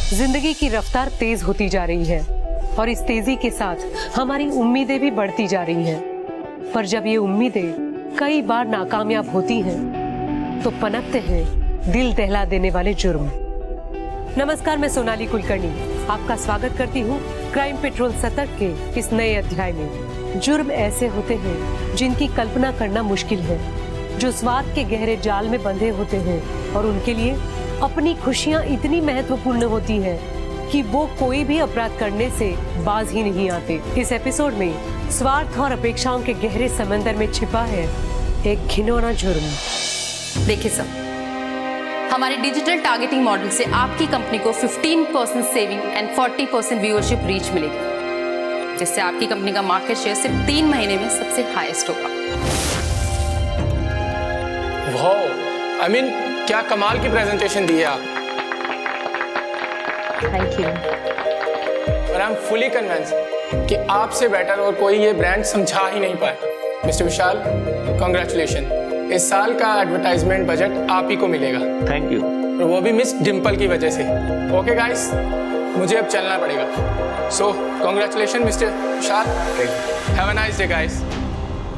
जिंदगी की रफ्तार तेज होती जा रही है और इस तेजी के साथ हमारी उम्मीदें भी बढ़ती जा रही हैं। पर जब ये उम्मीदें कई बार नाकामयाब होती हैं, तो पनपते हैं दिल दहला देने वाले जुर्म। नमस्कार, मैं सोनाली कुलकर्णी आपका स्वागत करती हूँ क्राइम पेट्रोल सतर्क के इस नए अध्याय में। जुर्म ऐसे होते हैं जिनकी कल्पना करना मुश्किल है, जो स्वार्थ के गहरे जाल में बंधे होते हैं और उनके लिए अपनी खुशियाँ इतनी महत्वपूर्ण होती है कि वो कोई भी अपराध करने से बाज ही नहीं आते। इस एपिसोड में स्वार्थ और अपेक्षाओं के गहरे समंदर में छिपा है एक घिनौना जुर्म। देखिए सर, हमारे डिजिटल टारगेटिंग मॉडल से आपकी कंपनी को 15% सेविंग एंड 40% व्यूअरशिप रीच मिलेगी, जिससे आपकी कंपनी का मार्केट शेयर सिर्फ 3 महीने में सबसे हाईएस्ट होगा। वाह, आई मीन क्या कमाल की प्रेजेंटेशन दी है आप। Thank you. और आई एम फुली कन्विंस्ड कि आपसे बेटर और कोई ये ब्रांड समझा ही नहीं पाया। मिस्टर विशाल, कांग्रेचुलेशन। इस साल का एडवर्टाइजमेंट बजट आप ही को मिलेगा। Thank you. और वो भी मिस डिम्पल की वजह से। ओके गाइस, मुझे अब चलना पड़ेगा। So congratulation mister Vishal. Have a nice day guys.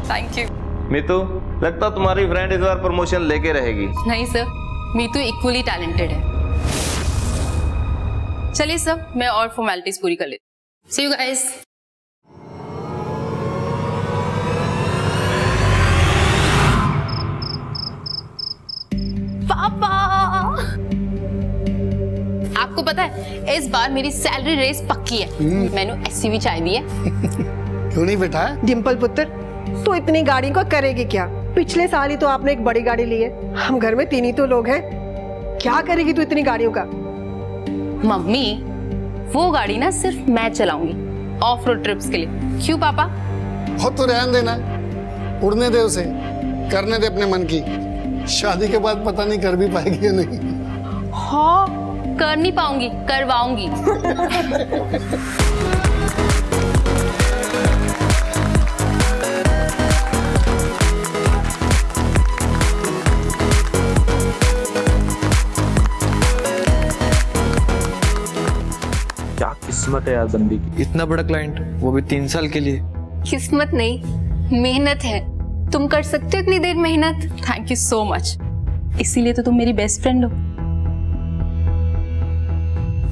Thank you. Meetu, लगता तुम्हारी फ्रेंड इस बार प्रमोशन लेके रहेगी। नहीं सर, मीतू इक्वली टैलेंटेड है। चलिए सर, मैं और फॉर्मेलिटीज पूरी कर लेती हूँ। सी यू गाइस। पापा, आपको पता है इस बार मेरी सैलरी रेस पक्की है। मैंने एसयूवी चाय दी है। क्यों नहीं बेटा? डिम्पल पुत्र, तो इतनी गाड़ी को करेगी क्या? पिछले साल ही तो आपने एक बड़ी गाड़ी ली है। हम घर में 3 ही तो लोग हैं। क्या करेगी तू इतनी गाड़ियों का? मम्मी, वो गाड़ी ना सिर्फ मैं चलाऊंगी ऑफ रोड ट्रिप्स के लिए। क्यों पापा? बहुत तो रहने देना, उड़ने दे उसे, करने दे अपने मन की। शादी के बाद पता नहीं कर भी पाएगी या नहीं। हाँ, कर नहीं पाऊंगी, करवाऊंगी। क्या किस्मत है यार बंदी की। इतना बड़ा क्लाइंट, वो भी 3 साल के लिए। किस्मत नहीं, मेहनत है। तुम कर सकते हो इतनी देर मेहनत। Thank you so much. इसीलिए तो तुम मेरी बेस्ट फ्रेंड हो।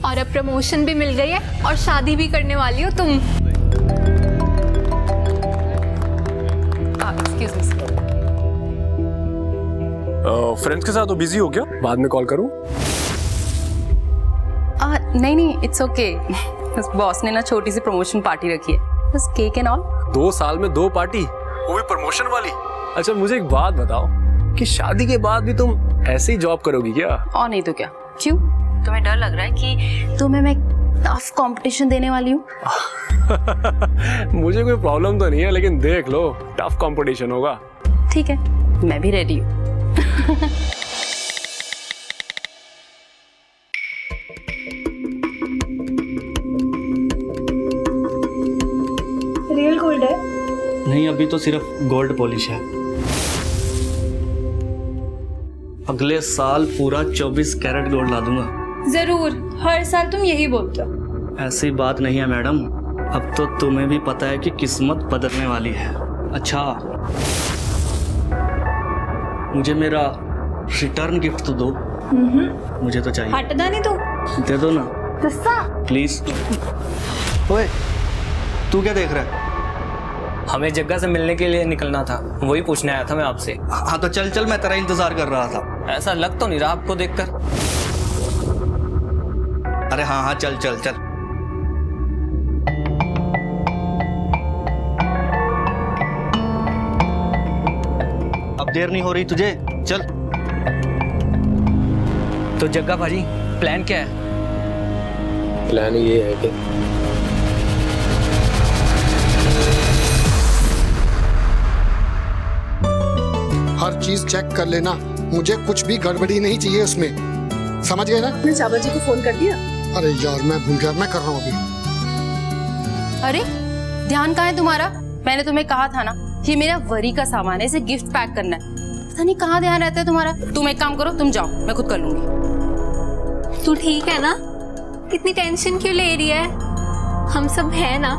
और अब प्रमोशन भी मिल गई है और शादी भी करने वाली हो तुम। Excuse me sir. फ्रेंड्स के साथ तो बिजी हो क्या? बाद में कॉल करूं? नहीं, इट्स ओके। बस बॉस ने ना छोटी सी प्रमोशन पार्टी रखी है, बस केक एंड ऑल। 2 साल में 2 पार्टी, वो भी प्रमोशन वाली। अच्छा मुझे एक बात बताओ कि शादी के बाद भी तुम ऐसे ही जॉब करोगी क्या? और नहीं तो क्या। क्यों, तुम्हें डर लग रहा है कि तुम्हें मैं टफ कंपटीशन देने वाली हूँ? मुझे कोई प्रॉब्लम तो नहीं है, लेकिन देख लो टफ कंपटीशन होगा। ठीक है, मैं भी रेडी हूँ। रियल गोल्ड है? नहीं, अभी तो सिर्फ गोल्ड पॉलिश है। अगले साल पूरा 24 कैरेट गोल्ड ला दूंगा। जरूर, हर साल तुम यही बोलते हो। ऐसी बात नहीं है मैडम, अब तो तुम्हें भी पता है कि किस्मत बदलने वाली है। अच्छा, मुझे मेरा रिटर्न गिफ्ट तो दो। मुझे तो चाहिए। हटना नहीं तो दे दो ना प्लीज। ओए, तू क्या देख रहा है? हमें जग्गा से मिलने के लिए निकलना था, वही पूछने आया था मैं आपसे। हाँ तो चल चल, मैं तेरा इंतजार कर रहा था। ऐसा लग तो नहीं रहा आपको देखकर। अरे हाँ हाँ, चल चल चल। अब देर नहीं हो रही तुझे, चल। तो जग्गा भाजी, प्लान क्या है? प्लान ये है कि हर चीज चेक कर लेना, मुझे कुछ भी गड़बड़ी नहीं चाहिए उसमें। समझ गए ना? आपने चावल जी को फोन कर दिया? अरे यार मैं भूल गया, मैं कर रहा हूँ अभी। अरे ध्यान कहाँ है तुम्हारा? मैंने तुम्हें कहा था ना, ये मेरा वरी का सामान है, इसे गिफ्ट पैक करना है। पता नहीं कहाँ ध्यान रहता है तुम्हारा। तुम एक काम करो, तुम जाओ, मैं खुद कर लूंगी। तू ठीक है ना? इतनी टेंशन क्यों ले रही है? हम सब हैं ना।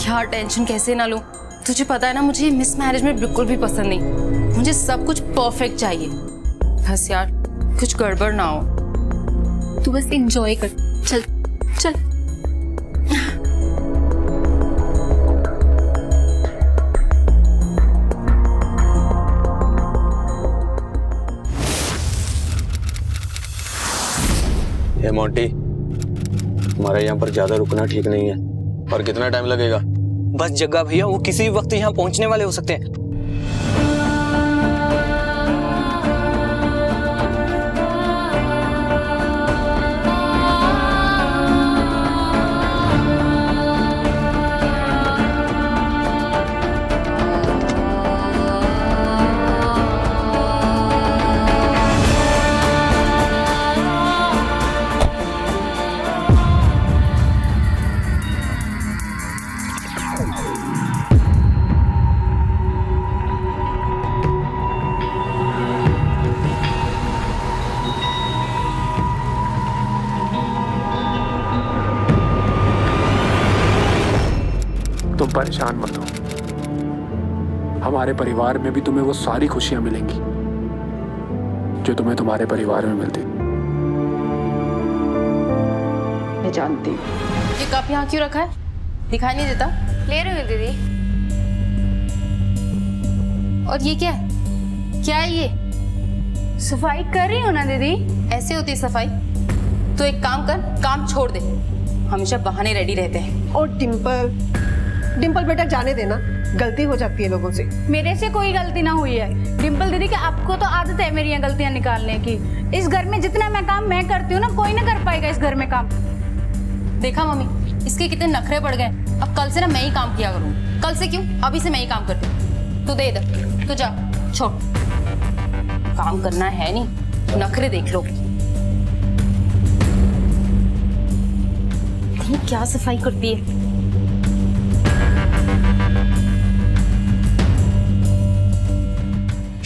यार टेंशन कैसे ना लूं? तुझे पता है ना, मुझे मिस मैनेजमेंट बिल्कुल भी पसंद नहीं। मुझे सब कुछ परफेक्ट चाहिए। बस यार कुछ गड़बड़ ना हो। तू बस एंजॉय कर। चल चल। हे मोंटी, हमारे यहाँ पर ज्यादा रुकना ठीक नहीं है। और कितना टाइम लगेगा? बस जग्गा भैया, वो किसी भी वक्त यहाँ पहुँचने वाले हो सकते हैं। तुम परेशान मत हो, हमारे परिवार में भी तुम्हें वो सारी खुशियां मिलेंगी जो तुम्हें तुम्हारे परिवार में मिलती। मैं जानती हूँ। ये कप यहाँ क्यों रखा है? दिखाई नहीं देता? ले रही हूँ दीदी। और ये क्या है? क्या है ये? सफाई कर रही हूँ ना दीदी। ऐसे होती है सफाई? तो एक काम कर, काम छोड़ दे। हमेशा बहाने रेडी रहते हैं। और डिम्पल बेटा जाने देना, गलती हो जाती है लोगों से। मेरे से कोई गलती ना हुई है डिम्पल दीदी, कि आपको तो आदत है मेरी गलतियां निकालने की। इस घर में जितना मैं काम मैं करती हूँ ना, कोई ना कर पाएगा इस घर में काम। देखा मम्मी, इसके कितने नखरे बढ़ गए। अब कल से ना मैं ही काम किया करूँ। कल से क्यों, अभी से मैं ही काम करती हूँ। तू दे इधर, तू जा, छोड़। काम करना है नहीं, नखरे देख लो। क्या सफाई करती है।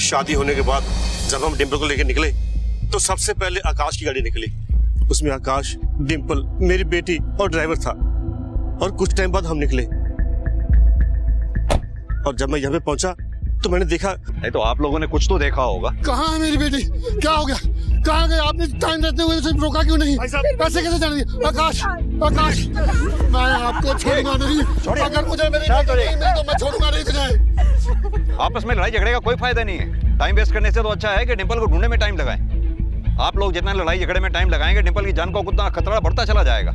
शादी होने के बाद जब हम डिम्पल को लेकर निकले तो सबसे पहले आकाश की गाड़ी निकली। उसमें आकाश, डिम्पल, मेरी बेटी और ड्राइवर था। और कुछ टाइम बाद हम निकले और जब मैं यहाँ पे पहुंचा तो मैंने देखा। नहीं तो आप लोगों ने कुछ तो देखा होगा। कहाँ है मेरी बेटी? क्या हो गया? कहाँ गए? आपने टाइम रहते हुए उसे रोका क्यों नहीं? ऐसे कैसे जाने दिया? आकाश, आकाश, मैं आपको छोड़ूंगा नहीं। अगर मुझे मेरी बेटी नहीं मिली तो मैं छोड़ूंगा नहीं तुझे। आपस में लड़ाई झगड़े का कोई फायदा नहीं है। टाइम वेस्ट करने से तो अच्छा है कि डिम्पल को ढूंढने में टाइम लगाएं। आप लोग जितना लड़ाई झगड़े में टाइम लगाएंगे, डिम्पल की जान को उतना खतरा बढ़ता चला जाएगा।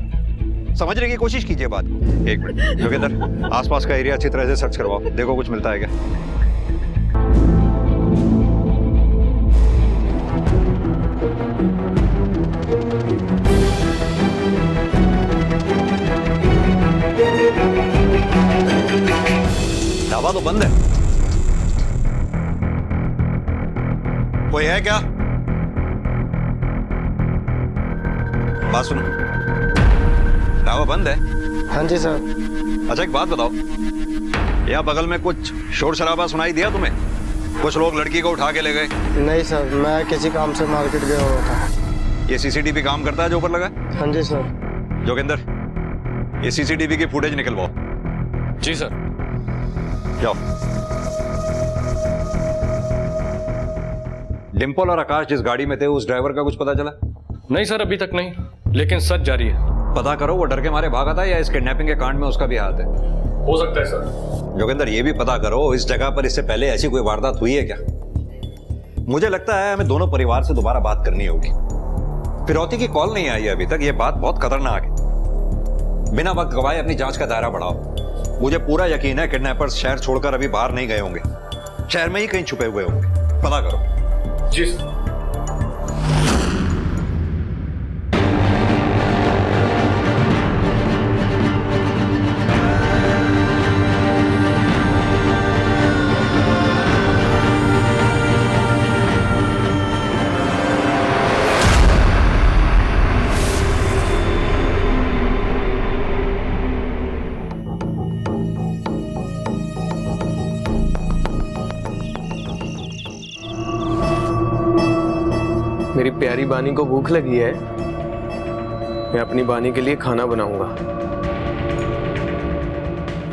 समझने की कोशिश कीजिए बात को। एक मिनट योगेंद्र, आसपास का एरिया अच्छी तरह से सर्च करवाओ, देखो कुछ मिलता है क्या। ढाबा तो बंद है, कोई है क्या? बात सुनो, ढाबा बंद है? हाँ जी सर। अच्छा एक बात बताओ, यहाँ बगल में कुछ शोर शराबा सुनाई दिया तुम्हें? कुछ लोग लड़की को उठा के ले गए? नहीं सर, मैं किसी काम से मार्केट गया हुआ था। ये सीसीटीवी काम करता है जो ऊपर लगा? हाँ जी सर। जोगिंदर, ये सीसीटीवी की फुटेज निकलवाओ। जी सर। जाओ। डिम्पल और आकाश जिस गाड़ी में थे उस ड्राइवर का कुछ पता चला? नहीं सर, अभी तक नहीं, लेकिन सर्च जारी है। पता करो वो डर के मारे भागा था या इस किडनैपिंग के कांड में उसका भी हाथ है। हो सकता है सर। जोगिंदर, ये भी पता करो इस जगह पर इससे पहले ऐसी कोई वारदात हुई है क्या? मुझे लगता है हमें दोनों परिवार से दोबारा बात करनी होगी। फिरौती की कॉल नहीं आई है अभी तक, ये बात बहुत खतरनाक है। बिना वक्त गवाए अपनी जांच का दायरा बढ़ाओ। मुझे पूरा यकीन है किडनैपर्स शहर छोड़कर अभी बाहर नहीं गए होंगे, शहर में ही कहीं छुपे हुए होंगे। पता करो। जी सर। मेरी प्यारी बानी को भूख लगी है। मैं अपनी बानी के लिए खाना बनाऊंगा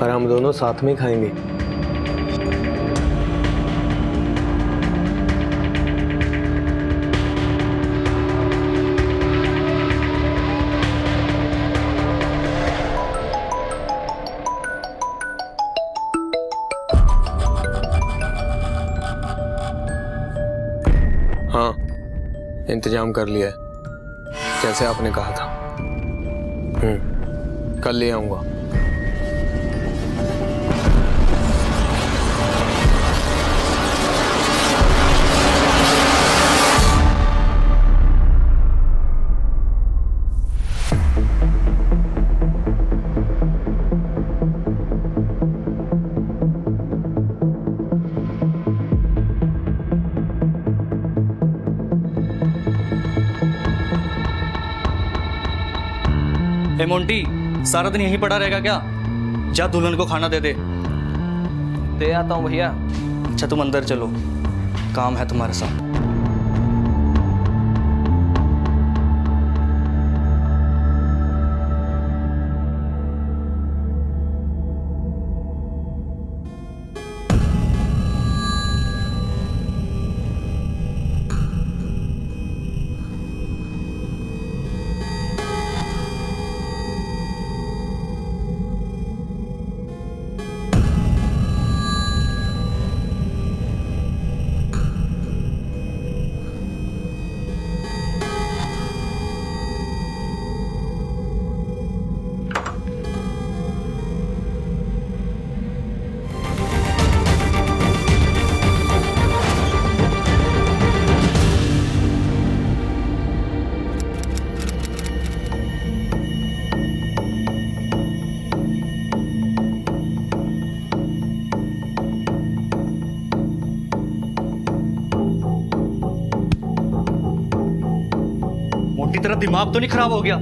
और हम दोनों साथ में खाएंगे। हाँ, इंतजाम कर लिया है, जैसे आपने कहा था। कल ले आऊंगा। ए मोंटी, सारा दिन यहीं पड़ा रहेगा क्या? जा दुल्हन को खाना दे दे। दे आता हूँ भैया। अच्छा तुम अंदर चलो, काम है तुम्हारे साथ। तेरा दिमाग तो नहीं खराब हो गया?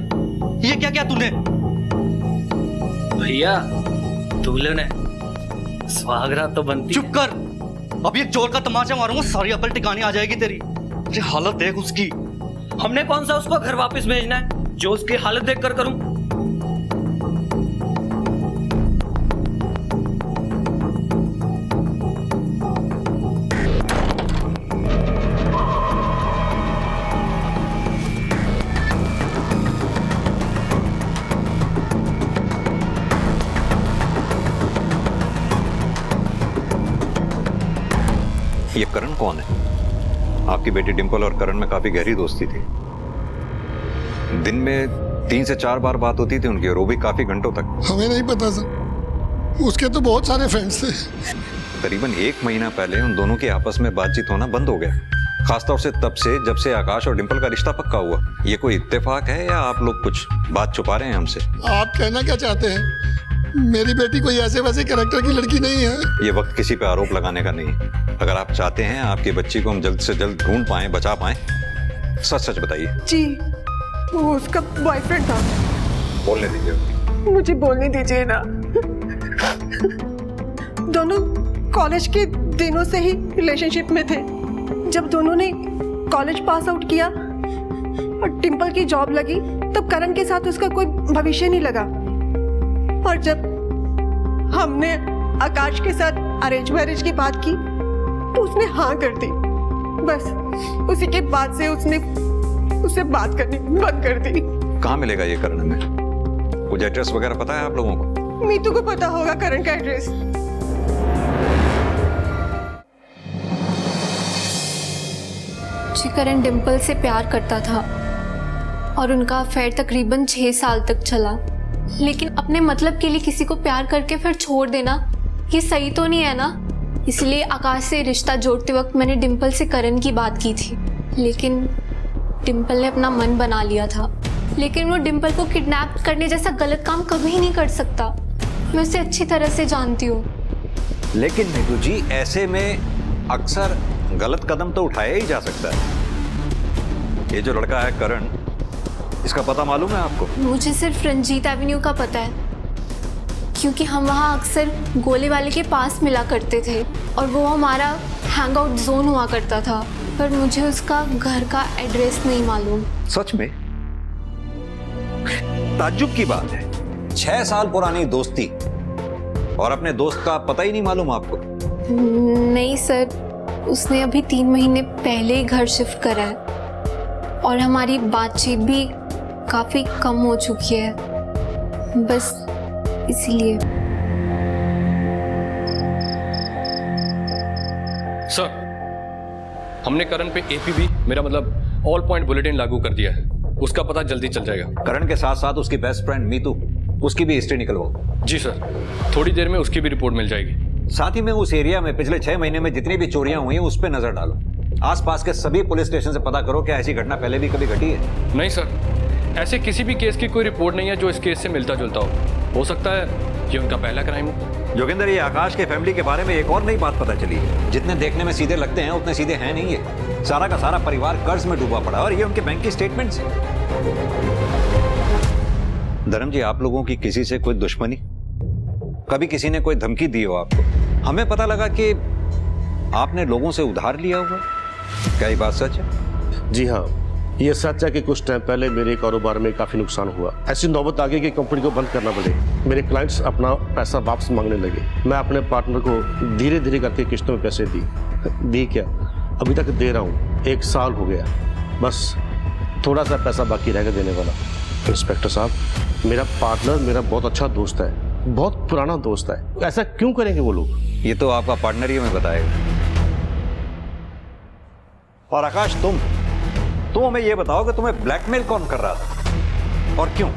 ये क्या क्या तूने? भैया दूल्हे ने सुहागरात तो बनती। चुप कर, अब एक जोर का तमाचा मारूंगा, सारी अकल टिकानी आ जाएगी तेरी। ये हालत देख उसकी। हमने कौन सा उसको घर वापस भेजना है जो उसकी हालत देख कर करूं? ये करण कौन है? आपकी बेटी डिंपल और करण में काफी गहरी दोस्ती थी। दिन में 3 से 4 बार बात होती थी उनकी, और वो भी काफी घंटों तक। हमें नहीं पता सर, उसके तो बहुत सारे फ्रेंड्स थे। करीबन 1 महीना पहले उन दोनों की आपस में बातचीत होना बंद हो गया, खासतौर से तब से जब से आकाश और डिंपल का रिश्ता पक्का हुआ। ये कोई इत्तेफाक है या आप लोग कुछ बात छुपा रहे हैं हमसे? आप कहना क्या चाहते हैं? मेरी बेटी कोई ऐसे वैसे कैरेक्टर की लड़की नहीं है। ये वक्त किसी पे आरोप लगाने का नहीं है। अगर आप चाहते हैं आपकी बच्ची को हम जल्द से जल्द ढूंढ पाए, बचा पाए, सच सच बताइए। जी, वो उसका बॉयफ्रेंड था। बोलने दीजिए। मुझे बोलने दीजिए ना। दोनों कॉलेज के दिनों से ही रिलेशनशिप में थे। जब दोनों ने कॉलेज पास आउट किया और डिंपल की जॉब लगी, तब करण के साथ उसका कोई भविष्य नहीं लगा। और जब हमने आकाश के साथ अरेंज मैरिज की बात की तो उसने हाँ कर दी। बस उसी के बाद से उसने उससे बात करनी बंद कर दी। कहाँ मिलेगा ये करण में? कुछ एड्रेस वगैरह पता है आप लोगों को? मीतू को पता होगा करण का एड्रेस। जी, करण डिंपल से प्यार करता था और उनका अफेयर तकरीबन 6 साल तक चला। लेकिन अपने मतलब के लिए किसी को प्यार करके फिर छोड़ देना, ये सही तो नहीं है ना। इसलिए आकाश से रिश्ता जोड़ते वक्त मैंने डिंपल से करण की बात की थी, लेकिन डिंपल ने अपना मन बना लिया था। लेकिन वो डिंपल को किडनैप करने जैसा गलत काम कभी नहीं कर सकता। मैं उसे अच्छी तरह से जानती हूँ। लेकिन नीतू जी, ऐसे में अक्सर गलत कदम तो उठाया ही जा सकता है। ये जो लड़का है करण, इसका पता मालूम है आपको? मुझे सिर्फ रंजीत एवेन्यू का पता है, क्योंकि हम वहाँ अक्सर गोले वाले के पास मिला करते थे और वो हमारा हैंग आउट जोन हुआ करता था। पर मुझे उसका घर का एड्रेस नहीं मालूम। सच में? ताज्जुब की बात है, 6 साल पुरानी दोस्ती और अपने दोस्त का पता ही नहीं मालूम आपको? नहीं सर, उसने अभी 3 महीने पहले ही घर शिफ्ट करा है और हमारी बातचीत भी काफी कम हो चुकी है, बस इसीलिए। सर, हमने करण पे एपीबी, मेरा मतलब ऑल पॉइंट बुलेटिन लागू कर दिया है। उसका पता जल्दी चल जाएगा। करण के साथ साथ उसकी बेस्ट फ्रेंड मीतू, उसकी भी हिस्ट्री निकलवाओ। जी सर, थोड़ी देर में उसकी भी रिपोर्ट मिल जाएगी। साथ ही में उस एरिया में पिछले 6 महीने में जितनी भी चोरियां हुई हैं उस पर नजर डालो। आसपास के सभी पुलिस स्टेशन से पता करो क्या ऐसी घटना पहले भी कभी घटी है। नहीं सर, ऐसे किसी भी केस की कोई रिपोर्ट नहीं है जो इस केस से मिलता जुलता हो सकता है ये उनका पहला क्राइम हो। जोगिंदर, ये आकाश के फैमिली के बारे में एक और नई बात पता चली है। जितने देखने में सीधे लगते हैं उतने सीधे हैं नहीं है। सारा का सारा परिवार कर्ज में डूबा पड़ा और ये उनके बैंक की स्टेटमेंट्स हैं। धर्म जी, आप लोगों की किसी से कोई दुश्मनी, कभी किसी ने कोई धमकी दी हो आपको? हमें पता लगा कि आपने लोगों से उधार लिया हुआ, क्या ये बात सच है? जी हाँ, ये सच है कि कुछ टाइम पहले मेरे कारोबार में काफी नुकसान हुआ। ऐसी नौबत आ गई कि कंपनी को बंद करना पड़े। मेरे क्लाइंट्स अपना पैसा वापस मांगने लगे। मैं अपने पार्टनर को धीरे धीरे करके किस्तों में पैसे दी क्या, अभी तक दे रहा हूँ। 1 साल हो गया, बस थोड़ा सा पैसा बाकी रह गया देने वाला। इंस्पेक्टर साहब, मेरा पार्टनर मेरा बहुत अच्छा दोस्त है, बहुत पुराना दोस्त है। ऐसा क्यों करेंगे वो लोग? ये तो आपका पार्टनर ही हमें बताएगा। और आकाश, तुम हमें ये बताओ कि तुम्हें ब्लैकमेल कौन कर रहा था और क्यों?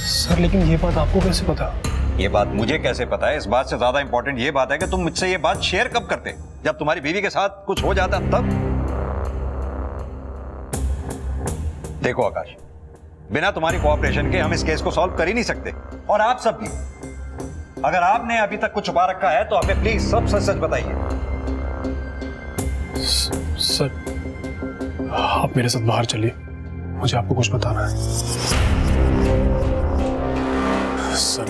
सर, लेकिन ये बात आपको कैसे पता? ये बात मुझे कैसे पता है? इस बात से ज्यादा इंपॉर्टेंट ये बात है कि तुम मुझसे ये बात शेयर कब करते? जब तुम्हारी बीवी के साथ कुछ हो जाता तब? देखो आकाश, बिना तुम्हारी कोऑपरेशन के हम इस केस को सॉल्व कर ही नहीं सकते। और आप सब भी, अगर आपने अभी तक कुछ छुपा रखा है तो हमें प्लीज सब सच सच बताइए। सर, आप मेरे साथ बाहर चलिए, मुझे आपको कुछ बताना है। सर,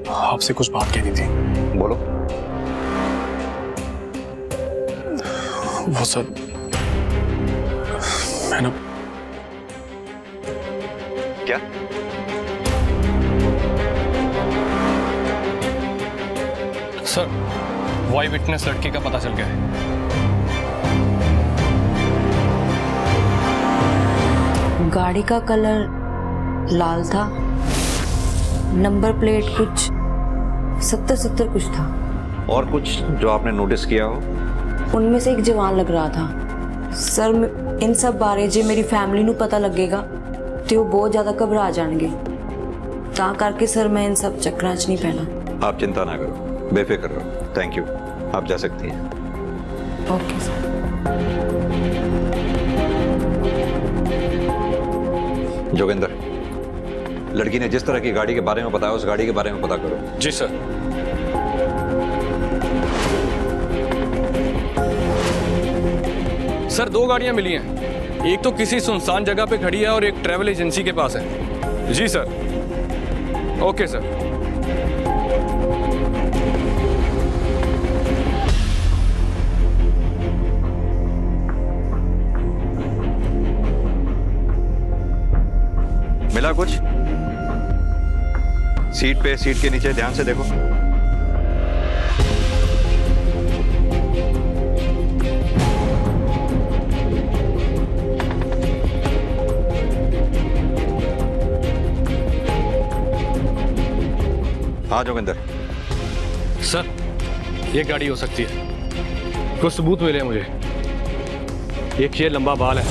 आपसे कुछ बात कहनी थी। बोलो। वो सर, मैं ना, क्या? सर, वाई विटनेस लड़की का पता चल गया है। गाड़ी का कलर लाल था, नंबर प्लेट कुछ 70-70 कुछ था। और कुछ जो आपने नोटिस किया हो? उनमें से एक जवान लग रहा था। सर, इन सब बारे जे मेरी फैमिली ਨੂੰ पता लगेगा तो वो बहुत ज़्यादा घबरा जाएंगे, ਤਾਂ करके सर मैं इन सब चक्करां 'ਚ नहीं पैना। आप चिंता ना करो, बेफिक्र रहो। थैंक यू, आप जा सकती हैं। Okay sir. जोगिंदर, लड़की ने जिस तरह की गाड़ी के बारे में बताया उस गाड़ी के बारे में पता करो। जी सर। सर, 2 गाड़ियां मिली हैं। एक तो किसी सुनसान जगह पे खड़ी है और एक ट्रैवल एजेंसी के पास है। जी सर। Okay sir. मिला कुछ? सीट के नीचे ध्यान से देखो। हाँ जोगिंदर। सर, ये गाड़ी हो सकती है। कुछ सबूत मिले हैं मुझे। एक ये लंबा बाल है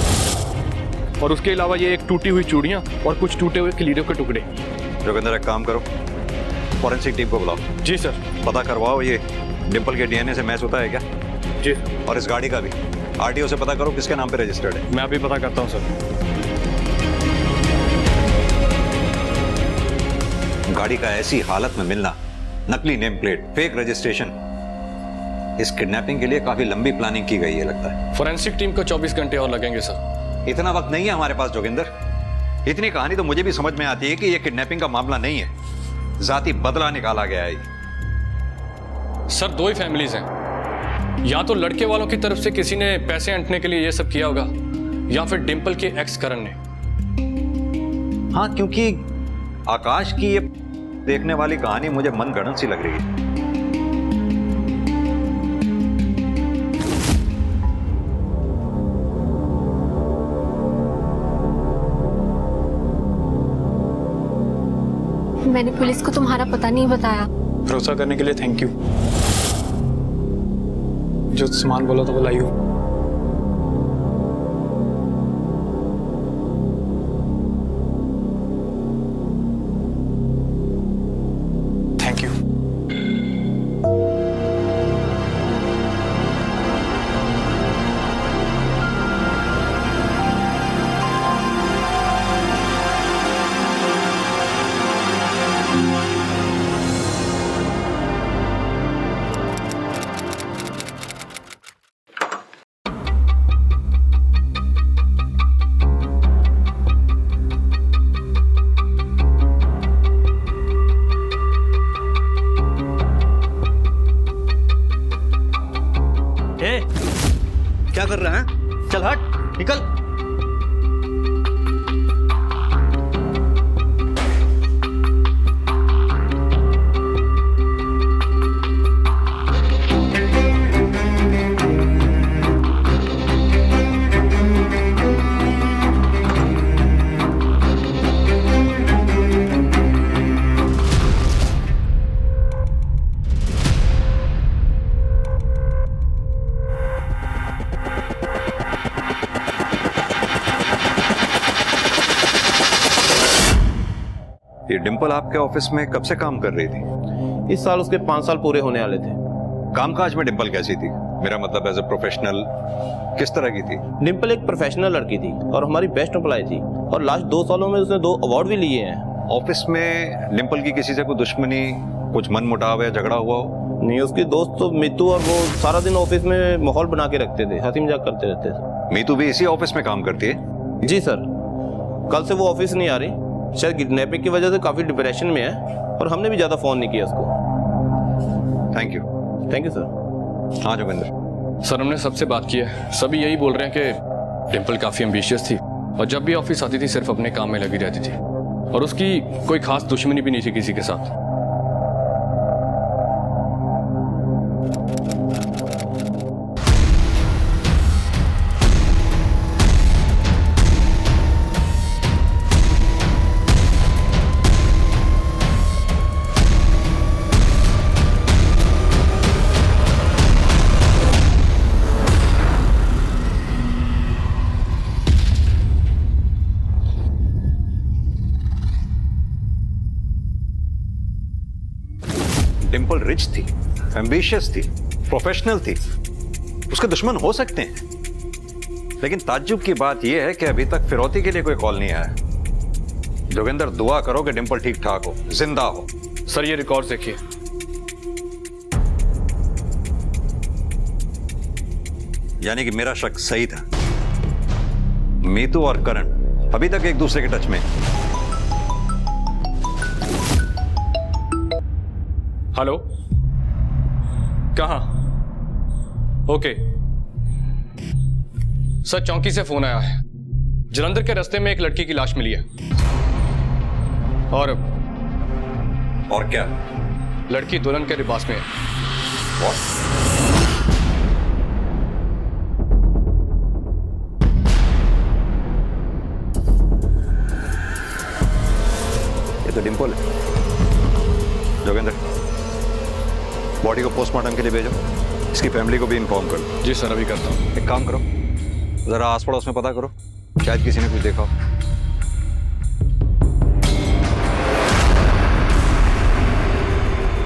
और उसके अलावा ये एक टूटी हुई चूड़ियां और कुछ टूटे हुए कलीरों के टुकड़े। जोगिंदर, एक काम करो, फॉरेंसिक टीम को बुलाओ। जी सर। पता करवाओ ये डिंपल के डीएनए से मैच होता है क्या? जी। और इस गाड़ी का भी आरटीओ से पता करो किसके नाम पे रजिस्टर्ड है। मैं अभी पता करता हूँ सर। गाड़ी का ऐसी हालत में मिलना, नकली नेम प्लेट, फेक रजिस्ट्रेशन, इस किडनैपिंग के लिए काफी लंबी प्लानिंग की गई है लगता है। फोरेंसिक टीम को 24 घंटे और लगेंगे सर। इतना वक्त नहीं है हमारे पास जोगिंदर। इतनी कहानी तो मुझे भी समझ में आती है कि यह किडनैपिंग का मामला नहीं है, जाती बदला निकाला गया है। सर, 2 ही फैमिलीज हैं। या तो लड़के वालों की तरफ से किसी ने पैसे ऐंठने के लिए यह सब किया होगा या फिर डिंपल के एक्स करण ने। हाँ, क्योंकि आकाश की ये देखने वाली कहानी मुझे मनगढ़ंत सी लग रही है। मैंने पुलिस को तुम्हारा पता नहीं बताया। भरोसा करने के लिए थैंक यू। जो सामान बोला था वो लाई हूँ। Thank you. क्या कर रहा है? चल हट, निकल। ये डिंपल आपके ऑफिस में कब से काम कर रही थी? इस साल उसके 5 साल पूरे होने वाले थे। कामकाज में डिंपल कैसी थी? मेरा मतलब एज ए प्रोफेशनल किस तरह की थी? डिंपल एक प्रोफेशनल लड़की थी और हमारी बेस्ट एम्प्लॉय थी और लास्ट 2 सालों में उसने 2 अवार्ड भी लिए हैं। ऑफिस में डिंपल की किसी से कोई दुश्मनी, कुछ मन मुटाव या झगड़ा हुआ हो? नहीं, उसकी दोस्त तो मीतू और वो सारा दिन ऑफिस में माहौल बना के रखते थे, हंसी मजाक करते रहते थे। मीतू भी इसी ऑफिस में काम करती है? जी सर, कल से वो ऑफिस नहीं आ रही, शायद किडनैपिंग की वजह से काफी डिप्रेशन में है और हमने भी ज्यादा फोन नहीं किया उसको। Thank you. Thank you sir. हाँ जोगिंदर सर, हमने सबसे बात की है, सभी यही बोल रहे हैं कि डिंपल काफी एम्बिशियस थी और जब भी ऑफिस आती थी सिर्फ अपने काम में लगी रहती थी और उसकी कोई खास दुश्मनी भी नहीं थी किसी के साथ। डिंपल रिच थी, एम्बिशियस थी, प्रोफेशनल थी, उसके दुश्मन हो सकते हैं, लेकिन ताज्जुब की बात यह है कि अभी तक फिरौती के लिए कोई कॉल नहीं आया। जोगिंदर, दुआ करो कि डिंपल ठीक ठाक हो, जिंदा हो। सर, ये रिकॉर्ड देखिए। यानी कि मेरा शक सही था, मीतू और करण अभी तक एक दूसरे के टच में। हेलो, कहाँ? ओके सर, चौकी से फोन आया है, जलंधर के रास्ते में एक लड़की की लाश मिली है। और क्या? लड़की दुल्हन के लिबास में है। ये तो डिंपल है। जोगिंदर, बॉडी को पोस्टमार्टम के लिए भेजो, इसकी फैमिली को भी इन्फॉर्म करो। जी सर, अभी करता हूँ। एक काम करो, जरा आस पड़ोस में पता करो, शायद किसी ने कुछ देखा हो।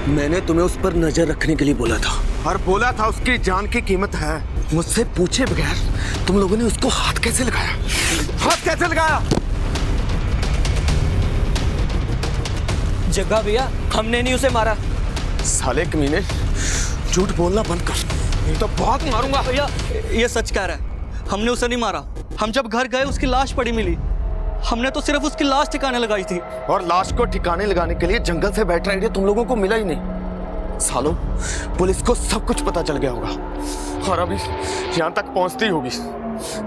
मैंने तुम्हें उस पर नजर रखने के लिए बोला था और बोला था उसकी जान की कीमत है। मुझसे पूछे बगैर तुम लोगों ने उसको हाथ कैसे लगाया? हाथ कैसे लगाया? जग्गा भैया, हमने नहीं उसे मारा। साले कमीने, झूठ बोलना बंद कर, नहीं तो बहुत मारूंगा। भैया, ये सच कह रहा है, हमने उसे नहीं मारा। हम जब घर गए उसकी लाश पड़ी मिली, हमने तो सिर्फ उसकी लाश ठिकाने लगाई थी। और लाश को ठिकाने लगाने के लिए जंगल से बैटरी आइडिया तुम लोगों को मिला ही नहीं। सालों, पुलिस को सब कुछ पता चल गया होगा और अभी यहाँ तक पहुंचती होगी।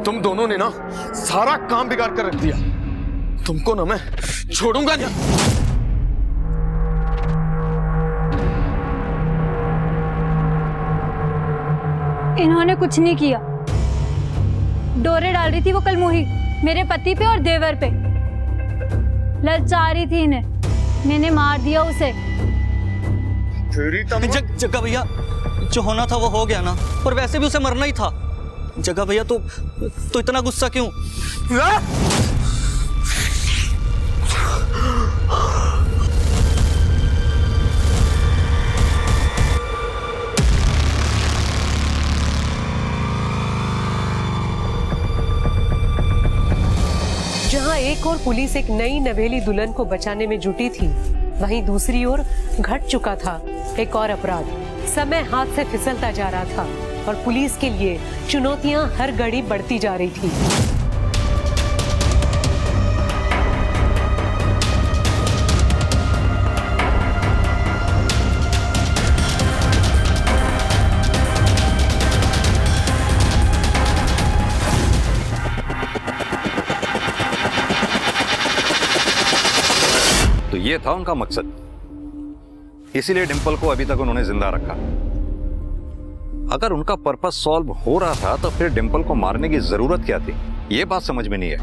तुम दोनों ने ना सारा काम बिगाड़ कर रख दिया। तुमको ना मैं छोड़ूंगा नहीं। इन्होंने कुछ नहीं किया। डोरे डाल रही थी वो कलमुही मेरे पति पे और देवर पे। ललचा रही थी इन्हें, मैंने मार दिया उसे। जग्गा भैया, जो होना था वो हो गया ना, और वैसे भी उसे मरना ही था। जग्गा भैया तो इतना गुस्सा क्यों? जहां एक और पुलिस एक नई नवेली दुल्हन को बचाने में जुटी थी, वहीं दूसरी ओर घट चुका था एक और अपराध। समय हाथ से फिसलता जा रहा था और पुलिस के लिए चुनौतियां हर घड़ी बढ़ती जा रही थी। तो ये था उनका मकसद, इसीलिए डिंपल को अभी तक उन्होंने जिंदा रखा। अगर उनका पर्पस सॉल्व हो रहा था तो फिर डिंपल को मारने की जरूरत क्या थी, ये बात समझ में नहीं आई।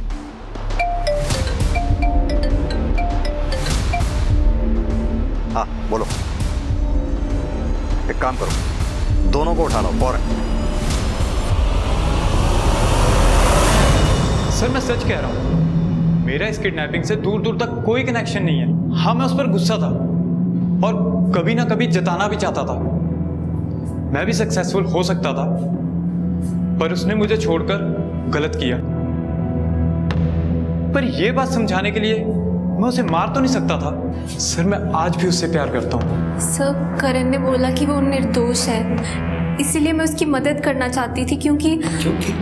हाँ बोलो। एक काम करो, दोनों को उठा लो फौरन। सर मैं सच कह रहा हूं, मेरा इस किडनैपिंग से दूर दूर तक कोई कनेक्शन नहीं है। हाँ मैं उस पर गुस्सा था और कभी ना कभी जताना भी चाहता था। मैं भी सक्सेसफुल हो सकता था, पर उसने मुझे छोड़कर गलत किया। पर यह बात समझाने के लिए मैं उसे मार तो नहीं सकता था। सर मैं आज भी उससे प्यार करता हूँ। सर करण ने बोला कि वो निर्दोष है, इसीलिए मैं उसकी मदद करना चाहती थी। क्योंकि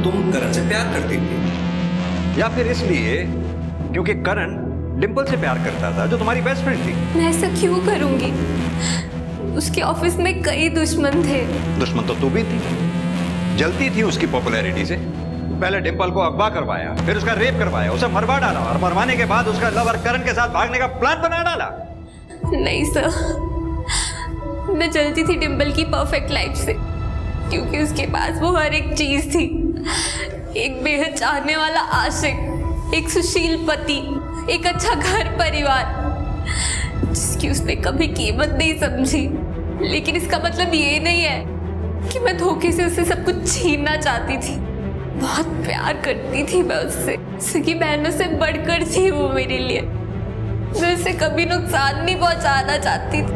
तुम करण से प्यार करती थी, या फिर इसलिए क्योंकि करण डिंपल से प्यार करता था जो तुम्हारी बेस्ट फ्रेंड थी? मैं ऐसा क्यों करूंगी? उसके ऑफिस में कई दुश्मन थे। दुश्मन तो तू भी थी, जलती थी उसकी पॉपुलैरिटी से। पहले डिंपल को अगवा करवाया, फिर उसका रेप करवाया, उसे मरवा डाला और मरवाने के बाद उसका लवर करण के साथ भागने का प्लान बना डाला। नहीं सर, मैं जलती थी डिंपल की परफेक्ट लाइफ से, क्योंकि उसके पास वो हर एक चीज थी। एक बेहद चाहने वाला आशिक, एक सुशील पति, एक अच्छा घर परिवार, जिसकी उसने कभी कीमत नहीं समझी। लेकिन इसका मतलब ये नहीं है कि मैं धोखे से उससे सब कुछ छीनना चाहती थी। बहुत प्यार करती थी मैं उससे, सगी बहनों से बढ़कर थी वो मेरे लिए। मैं उसे कभी नुकसान नहीं पहुंचाना चाहती थी।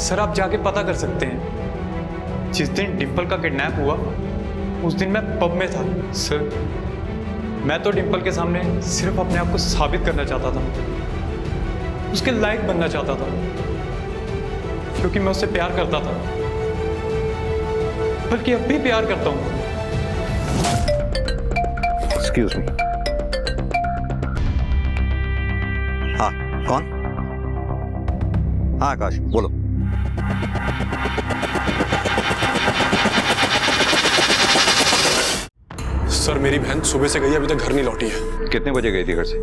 सर आप जाके पता कर सकते हैं, जिस दिन डिंपल का किडनैप हुआ उस दिन मैं पब में था। सर मैं तो डिंपल के सामने सिर्फ अपने आप को साबित करना चाहता था, उसके लायक बनना चाहता था, क्योंकि मैं उससे प्यार करता था, बल्कि अब भी प्यार करता हूं। Excuse me. हाँ कौन? हाँ आकाश बोलो। सर मेरी बहन सुबह से गई, अभी तक घर नहीं लौटी है। कितने बजे गई थी घर से?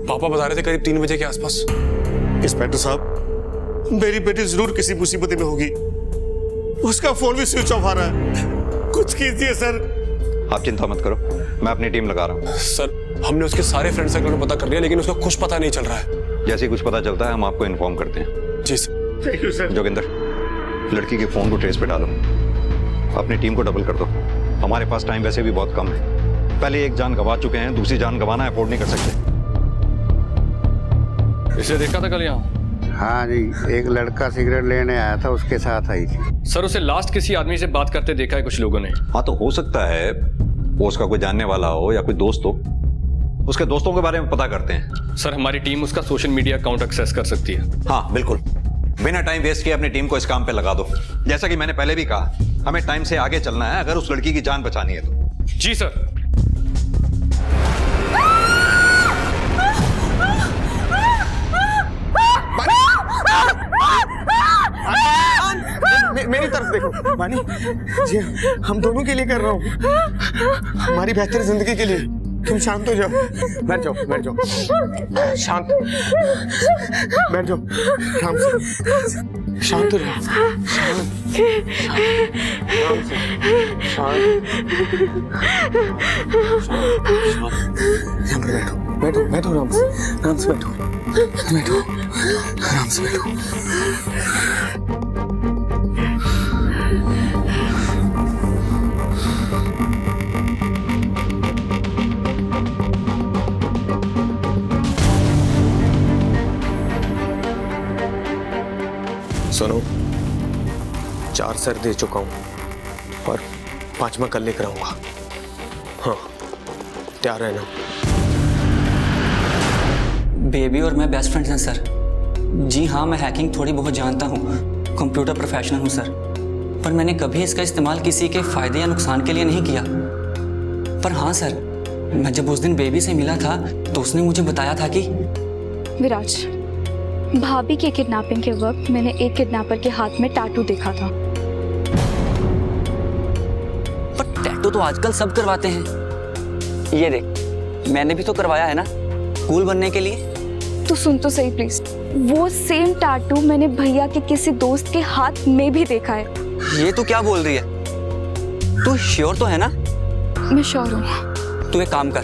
पापा बता रहे थे करीब 3 बजे के आसपास। इंस्पेक्टर साहब, मेरी बेटी जरूर किसी मुसीबत में होगी। उसका फोन भी स्विच ऑफ आ रहा है, कुछ कीजिए सर। आप चिंता मत करो, मैं अपनी टीम लगा रहा हूँ। सर हमने उसके सारे फ्रेंड सर्कल में पता कर लिया, लेकिन उसका कुछ पता नहीं चल रहा है। जैसे ही कुछ पता चलता है हम आपको इन्फॉर्म करते हैं। जी sir. Thank you sir. Joginder, लड़की के फोन को ट्रेस पे डालो, अपनी टीम को डबल कर दो। हमारे पास टाइम वैसे भी बहुत कम है। पहले एक जान गंवा चुके हैं, दूसरी जान गंवाना अफोर्ड नहीं कर सकते। इसे देखा था कल यहाँ? हाँ जी, एक लड़का सिगरेट लेने आया था, उसके साथ आई थी। सर उसे लास्ट किसी आदमी से बात करते देखा है कुछ लोगों ने। हाँ तो हो सकता है वो उसका कोई जानने वाला हो या कोई दोस्त हो। उसके दोस्तों के बारे में पता करते हैं। सर हमारी टीम उसका सोशल मीडिया अकाउंट एक्सेस कर सकती है। हाँ बिल्कुल, बिना टाइम वेस्ट किए अपनी टीम को इस काम पे लगा दो। जैसा कि मैंने पहले भी कहा, हमें टाइम से आगे चलना है अगर उस लड़की की जान बचानी है तो। जी सर। मेरी तरफ देखो बानी जी, हम दोनों के लिए कर रहा हूँ, हमारी बेहतर जिंदगी के लिए। तुम शांत हो जाओ, बैठ जाओ, बैठ जाओ, शांत, बैठ जाओ, आराम से, शांत हो जाओ, शांत, आराम से, शांत, यहाँ पर बैठो, बैठो, बैठो, आराम से बैठो, बैठो, आराम से बैठो। सुनो, 4 सर दे चुका हूं और 5वां कल लेकर आऊंगा। हाँ, तैयार रहना। बेबी और मैं बेस्ट फ्रेंड्स हैं सर। जी हाँ, मैं हैकिंग थोड़ी बहुत जानता हूँ, कंप्यूटर प्रोफेशनल हूँ सर, पर मैंने कभी इसका इस्तेमाल किसी के फायदे या नुकसान के लिए नहीं किया। पर हाँ सर, मैं जब उस दिन बेबी से मिला था तो उसने मुझे बताया था कि विराज, भाभी के किडनैपिंग के वक्त मैंने एक किडनैपर के हाथ में टैटू देखा था। पर टैटू तो आजकल सब करवाते हैं। ये देख, मैंने भी तो करवाया है ना, कूल बनने के लिए। तो सुन तो सही प्लीज, वो सेम टैटू मैंने भैया के किसी दोस्त के हाथ में भी देखा है। ये तू क्या बोल रही है? तू श्योर तो है ना? मैं श्योर हूँ। तू एक काम कर,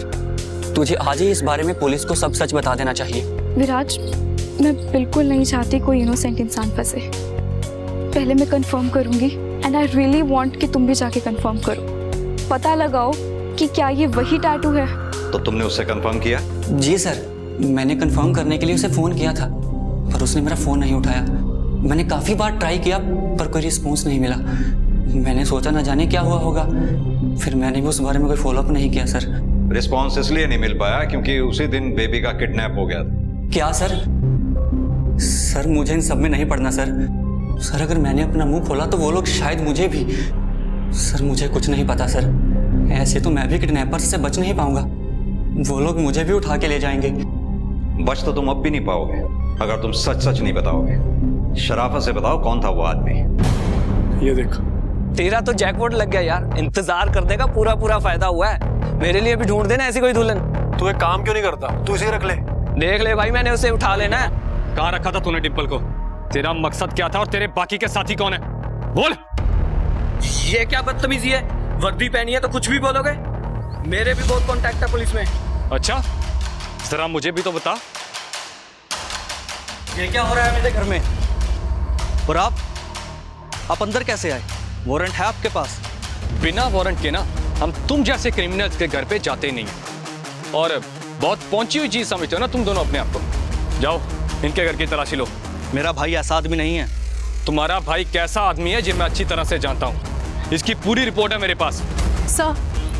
तुझे आज ही इस बारे में पुलिस को सब सच बता देना चाहिए। विराज, मैं बिल्कुल नहीं चाहती कोई इनोसेंट इंसान फंसे। पहले मैं कंफर्म करूंगी एंड आई रियली वांट कि तुम भी जाके कंफर्म करो, पता लगाओ कि क्या ये वही टैटू है। तो तुमने उससे कंफर्म किया? जी सर, मैंने कंफर्म करने के लिए उसे फोन किया था, पर उसने मेरा फोन नहीं उठाया। मैंने काफी बार ट्राई किया पर कोई रिस्पॉन्स नहीं मिला। मैंने सोचा न जाने क्या हुआ होगा, फिर मैंने भी उस बारे में कोई फॉलोअप नहीं किया सर। रिस्पॉन्स इसलिए नहीं मिल पाया क्योंकि उसी दिन बेबी का किडनैप हो गया था। क्या सर? सर मुझे इन सब में नहीं पड़ना सर। सर अगर मैंने अपना मुंह खोला तो वो लोग शायद मुझे भी। सर मुझे कुछ नहीं पता सर, ऐसे तो मैं भी किडनैपर से बच नहीं पाऊंगा। वो लोग मुझे भी उठा के ले जाएंगे। बच तो तुम अब भी नहीं पाओगे अगर तुम सच सच नहीं बताओगे। शराफत से बताओ कौन था वो आदमी। ये देख, तेरा तो जैकपॉट लग गया यार, इंतजार करने का पूरा पूरा फायदा हुआ है। मेरे लिए भी ढूंढ देना ऐसी कोई दुल्हन। तू एक काम क्यों नहीं करता, तू इसे रख ले। देख ले भाई, मैंने उसे उठा लेना है। कहाँ रखा था तूने डिंपल को? तेरा मकसद क्या था और तेरे बाकी के साथी कौन है? बोल। ये क्या बदतमीजी है? वर्दी पहनी है तो कुछ भी बोलोगे? मेरे भी बहुत कॉन्टैक्ट है पुलिस में। अच्छा, जरा मुझे भी तो बता। ये क्या हो रहा है मेरे घर में? और आप अंदर कैसे आए? वारंट है आपके पास? बिना वारंट के ना हम तुम जैसे क्रिमिनल्स के घर पे जाते नहीं, और बहुत पहुंची हुई चीज समझते हो ना तुम दोनों अपने आप को। जाओ इनके घर की तलाशी लो। मेरा भाई ऐसा आदमी नहीं है। तुम्हारा भाई कैसा आदमी है ये मैं अच्छी तरह से जानता हूँ। इसकी पूरी रिपोर्ट है मेरे पास। सर,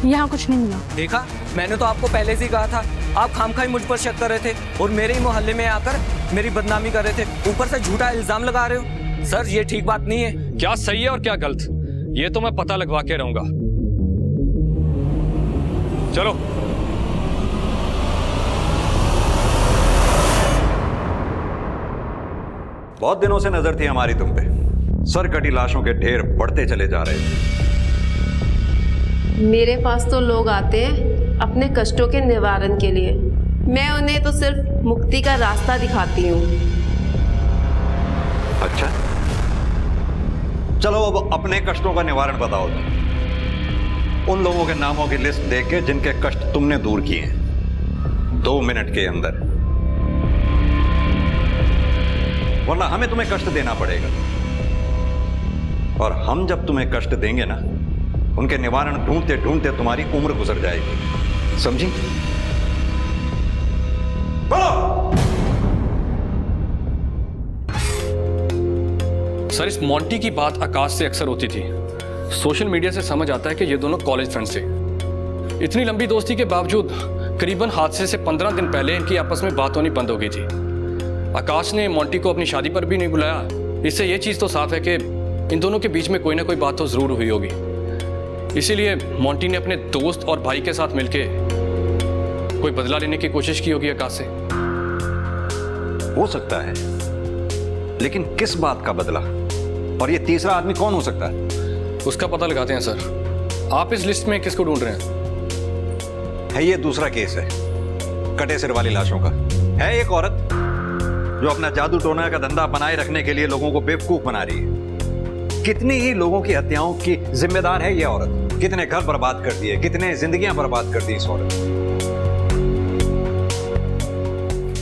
यहाँ कुछ नहीं मिला। देखा, मैंने तो आपको पहले से ही कहा था। आप खामखाई मुझ पर शक कर रहे थे और मेरे ही मोहल्ले में आकर मेरी बदनामी कर रहे थे, ऊपर से झूठा इल्जाम लगा रहे हो। सर ये ठीक बात नहीं है। क्या सही है और क्या गलत, ये तो मैं पता लगवा के रहूंगा। चलो। बहुत दिनों से नजर थी हमारी तुम पे। सर कटी लाशों के ढेर बढ़ते चले जा रहे थे। मेरे पास तो लोग आते हैं अपने कष्टों के निवारण के लिए, मैं उन्हें तो सिर्फ मुक्ति का रास्ता दिखाती हूँ। अच्छा, चलो अब अपने कष्टों का निवारण बताओ। उन लोगों के नामों की लिस्ट देख के जिनके कष्ट तुमने दूर किए हैं 2 मिनट के अंदर, वरना हमें तुम्हें कष्ट देना पड़ेगा। और हम जब तुम्हें कष्ट देंगे ना, उनके निवारण ढूंढते ढूंढते तुम्हारी उम्र गुजर जाएगी, समझी? बोलो। सर इस मोंटी की बात आकाश से अक्सर होती थी। सोशल मीडिया से समझ आता है कि ये दोनों कॉलेज फ्रेंड्स थे। इतनी लंबी दोस्ती के बावजूद करीबन हादसे से 15 दिन पहले इनकी आपस में बात होनी बंद हो गई थी। आकाश ने मोंटी को अपनी शादी पर भी नहीं बुलाया। इससे ये चीज तो साफ है कि इन दोनों के बीच में कोई ना कोई बात तो जरूर हुई होगी। इसीलिए मोंटी ने अपने दोस्त और भाई के साथ मिलके कोई बदला लेने की कोशिश की होगी आकाश से। हो सकता है, लेकिन किस बात का बदला? और ये तीसरा आदमी कौन हो सकता है? उसका पता लगाते हैं सर। आप इस लिस्ट में किसको ढूंढ रहे हैं? है ये दूसरा केस है कटे सिर वाली लाशों का। है एक औरत जो अपना जादू टोना का धंधा बनाए रखने के लिए लोगों को बेवकूफ बना रही है। कितनी ही लोगों की हत्याओं की जिम्मेदार है ये औरत। कितने घर बर्बाद कर दिए, कितने जिंदगियां बर्बाद कर दी इस औरत।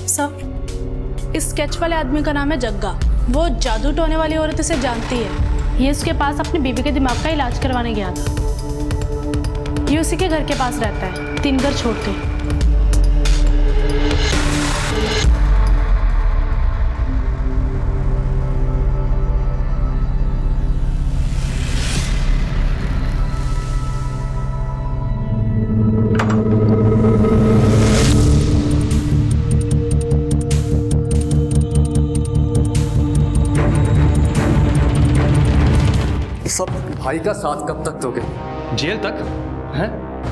सर, इस स्केच वाले आदमी का नाम है जग्गा। वो जादू टोने वाली औरत इसे जानती है। ये उसके पास अपनी बीबी के दिमाग का इलाज करवाने गया था। ये उसी के घर के पास रहता है, 3 घर छोड़ के। सब भाई का साथ कब तक दोगे? जेल तक है?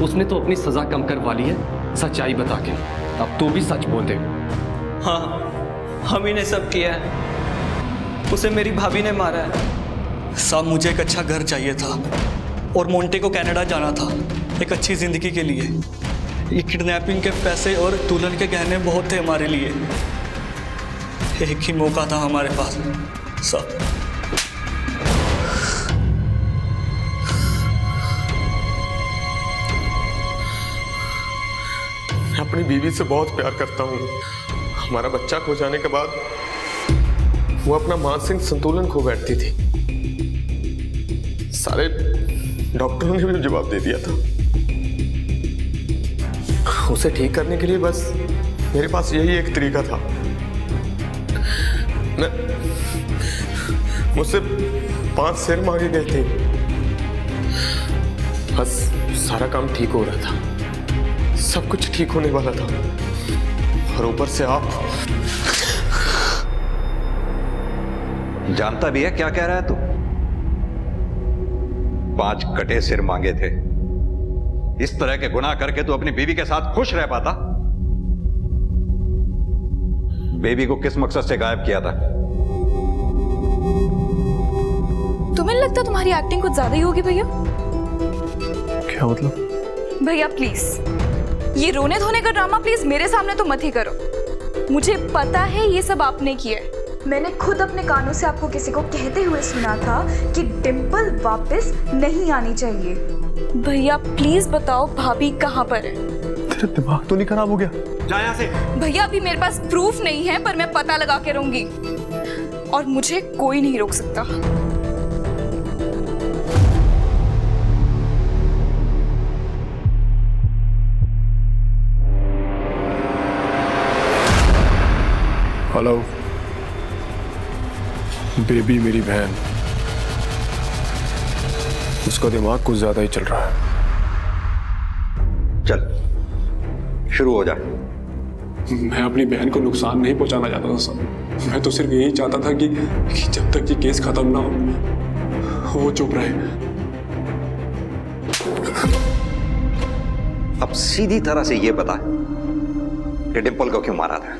उसने तो अपनी सजा कम करवा ली है सच्चाई बता के। अब तू भी सच बोल दे। हाँ, हम ही ने सब किया है। उसे मेरी भाभी ने मारा है। साहब मुझे एक अच्छा घर चाहिए था और मोंटे को कनाडा जाना था एक अच्छी जिंदगी के लिए। ये किडनैपिंग के पैसे और दुल्हन के गहने बहुत थे हमारे लिए। एक ही मौका था हमारे पास साहब। अपनी बीवी से बहुत प्यार करता हूँ। हमारा बच्चा खो जाने के बाद वो अपना मानसिक संतुलन खो बैठती थी। सारे डॉक्टरों ने भी जवाब दे दिया था। उसे ठीक करने के लिए बस मेरे पास यही एक तरीका था। मुझसे 5 शेर मांगे गए थे। बस सारा काम ठीक हो रहा था, सब कुछ ठीक होने वाला था, और ऊपर से आप। जानता भी है क्या कह रहा है तू? 5 कटे सिर मांगे थे। इस तरह के गुनाह करके तू अपनी बीवी के साथ खुश रह पाता? बेबी को किस मकसद से गायब किया था? तुम्हें लगता तुम्हारी एक्टिंग कुछ ज्यादा ही होगी भैया? क्या मतलब? भैया प्लीज ये रोने धोने का ड्रामा प्लीज मेरे सामने तो मत ही करो। मुझे पता है ये सब आपने किया है। मैंने खुद अपने कानों से आपको किसी को कहते हुए सुना था कि डिंपल वापस नहीं आनी चाहिए। भैया प्लीज बताओ भाभी कहाँ पर है? तेरा दिमाग तो नहीं खराब हो गया? जा यहाँ से। भैया अभी मेरे पास प्रूफ नहीं है पर मैं पता लगा के रहूंगी और मुझे कोई नहीं रोक सकता। हेलो बेबी, मेरी बहन, उसका दिमाग कुछ ज्यादा ही चल रहा है। चल शुरू हो जा। मैं अपनी बहन को नुकसान नहीं पहुंचाना चाहता था सर। मैं तो सिर्फ यही चाहता था कि जब तक ये केस खत्म ना हो वो चुप रहे। अब सीधी तरह से ये बता कि डिंपल को क्यों मारा था?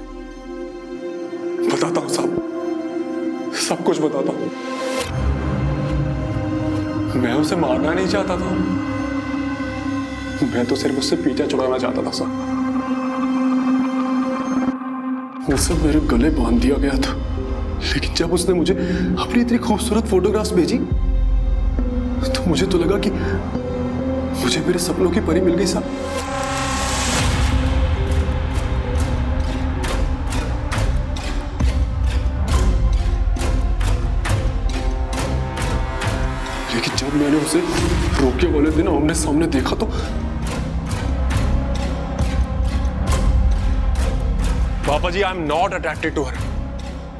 बताता हूं साहब, सब कुछ बताता हूं। मैं उसे मारना नहीं चाहता था, मैं तो सिर्फ उससे पीछा छुड़ाना चाहता था सर। वो सब मेरे गले बांध दिया गया था, लेकिन जब उसने मुझे अपनी इतनी खूबसूरत फोटोग्राफ्स भेजी तो मुझे तो लगा कि मुझे मेरे सपनों की परी मिल गई साहब। लेकिन जब मैंने उसे रोके वाले दिन आमने सामने देखा तो पापा जी, I am not attracted to her.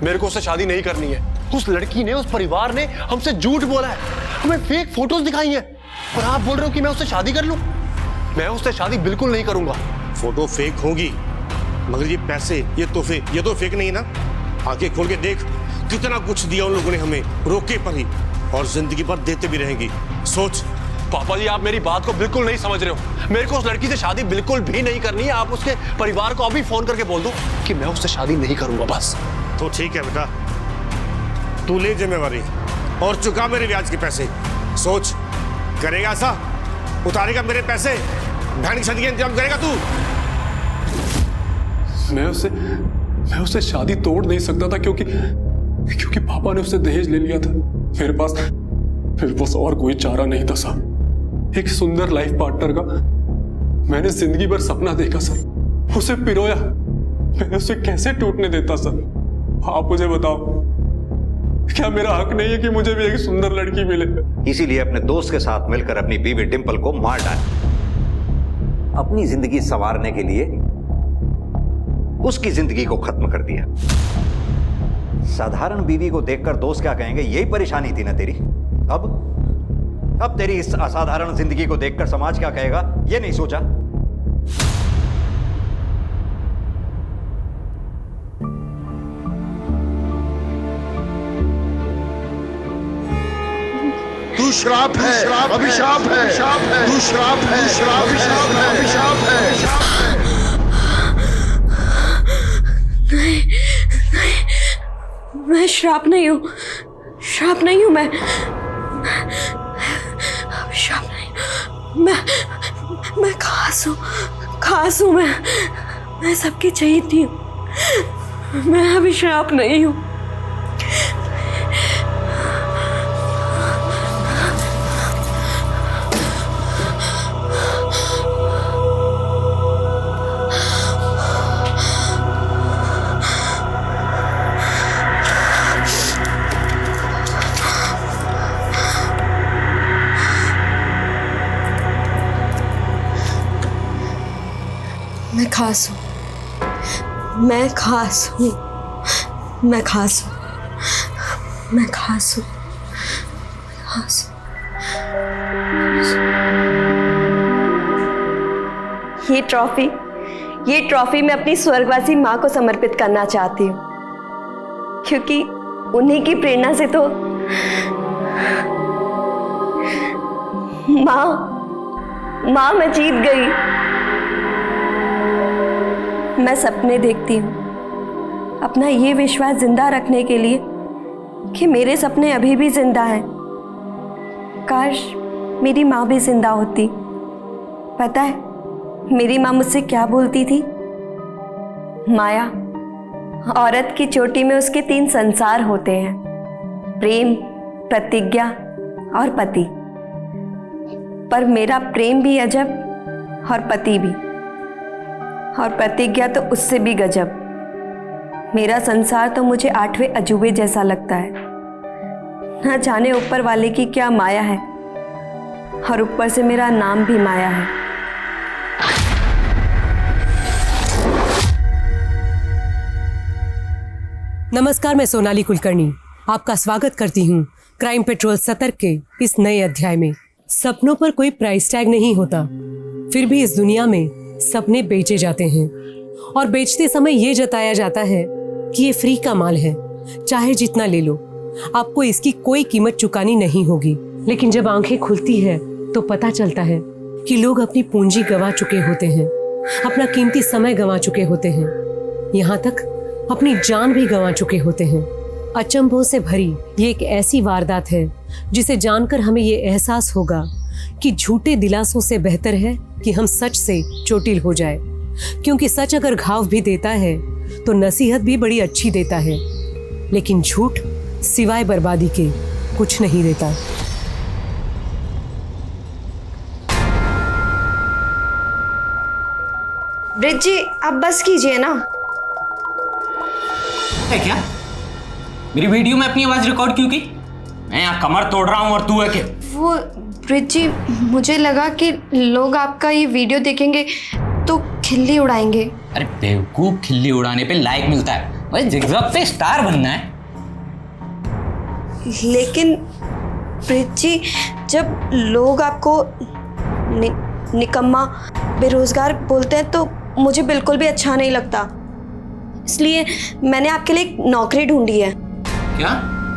मेरे को उससे शादी नहीं करनी है। उस लड़की ने, उस परिवार ने हमसे झूठ बोला है, हमें फेक फोटोज दिखाई हैं, और आप बोल रहे हो कि मैं उससे शादी कर लूं? मैं उससे शादी बिल्कुल नहीं करूंगा। फोटो फेक होगी मगर ये पैसे, ये तोहफे, ये तो फेक नहीं ना। आंखें खोल के देख, कितना कुछ दिया उन लोगों ने हमें, रोके पर ही, और जिंदगी भर देते भी रहेंगी। सोच। पापा जी, आप मेरी बात को बिल्कुल नहीं समझ रहे हो। मेरे को उस लड़की से शादी बिल्कुल भी नहीं करनी है। आप उसके परिवार को अभी फोन करके बोल दो कि मैं उससे शादी नहीं करूंगा, बस। तो ठीक है बेटा, तू ले जिम्मेवारी और चुका मेरे ब्याज के पैसे। सोच, करेगा ऐसा? उतारेगा मेरे पैसे? बहन की शादी का इंतजाम करेगा तू? मैं उससे शादी तोड़ नहीं सकता था क्योंकि पापा ने उससे दहेज ले लिया था। मेरे पास और कोई चारा नहीं था साहब। एक सुंदर लाइफ पार्टनर का मैंने जिंदगी भर सपना देखा सर, उसे पिरोया। मैं उसे कैसे टूटने देता सर? आप मुझे बताओ, क्या मेरा हक नहीं है कि मुझे भी एक सुंदर लड़की मिले? इसीलिए अपने दोस्त के साथ मिलकर अपनी बीवी डिंपल को मार डाला। अपनी जिंदगी संवारने के लिए उसकी जिंदगी को खत्म कर दिया। साधारण बीवी को देखकर दोस्त क्या कहेंगे, यही परेशानी थी ना तेरी। अब तेरी इस असाधारण जिंदगी को देखकर समाज क्या कहेगा, ये नहीं सोचा? तू श्राप है, अभिशाप है, तू श्राप है, अभिशाप है, अभिशाप है। मैं श्राप नहीं हूँ, श्राप नहीं हूँ मैं, श्राप नहीं। मैं खास हूँ मैं सबकी चहेती हूँ। मैं अभी श्राप नहीं हूँ। मैं खास हूँ, मैं खास हूँ, मैं खास हूँ, मैं खास हूँ, खास हूँ। ये ट्रॉफी मैं अपनी स्वर्गवासी माँ को समर्पित करना चाहती हूँ, क्योंकि उन्हीं की प्रेरणा से तो माँ मैं जीत गई। मैं सपने देखती हूँ अपना ये विश्वास जिंदा रखने के लिए कि मेरे सपने अभी भी जिंदा हैं। काश मेरी माँ भी जिंदा होती। पता है मेरी माँ मुझसे क्या बोलती थी? माया, औरत की चोटी में उसके 3 संसार होते हैं, प्रेम, प्रतिज्ञा और पति। पर मेरा प्रेम भी अजब और पति भी, और प्रतिज्ञा तो उससे भी गजब। मेरा संसार तो मुझे 8वें अजूबे जैसा लगता है। ना जाने ऊपर वाले की क्या माया है, और ऊपर से मेरा नाम भी माया है। नमस्कार, मैं सोनाली कुलकर्णी आपका स्वागत करती हूँ क्राइम पेट्रोल सतर्क के इस नए अध्याय में। सपनों पर कोई प्राइस टैग नहीं होता, फिर भी इस दुनिया में सपने बेचे जाते हैं, और बेचते समय ये जताया जाता है कि ये फ्री का माल है, चाहे जितना ले लो, आपको इसकी कोई कीमत चुकानी नहीं होगी। लेकिन जब आंखें खुलती है तो पता चलता है कि लोग अपनी पूंजी गंवा चुके होते हैं, अपना कीमती समय गंवा चुके होते हैं, यहाँ तक अपनी जान भी गंवा चुके होते हैं। अचंभों से भरी ये एक ऐसी वारदात है जिसे जानकर हमें ये एहसास होगा कि झूठे दिलासों से बेहतर है कि हम सच से चोटिल हो जाए, क्योंकि सच अगर घाव भी देता है तो नसीहत भी बड़ी अच्छी देता है, लेकिन झूठ सिवाय बर्बादी के कुछ नहीं देता। ब्रिज जी, आप बस कीजिए ना। है क्या? मेरी वीडियो में अपनी आवाज रिकॉर्ड क्यों की? मैं यहाँ कमर तोड़ रहा हूँ और तू है क्या? वो ब्रिज जी, मुझे लगा कि लोग आपका ये वीडियो देखेंगे तो खिल्ली उड़ाएंगे। अरे बेवकूफ, खिल्ली उड़ाने पे लाइक मिलता है, भाई जिगजैग पे स्टार बनना है। लेकिन ब्रिज जी, जब लोग आपको निकम्मा, बेरोजगार बोलते हैं तो मुझे बिल्कुल भी अच्छा नहीं लगता। इसलिए मैंने आपके लिए एक नौकरी ढूंढी है। क्या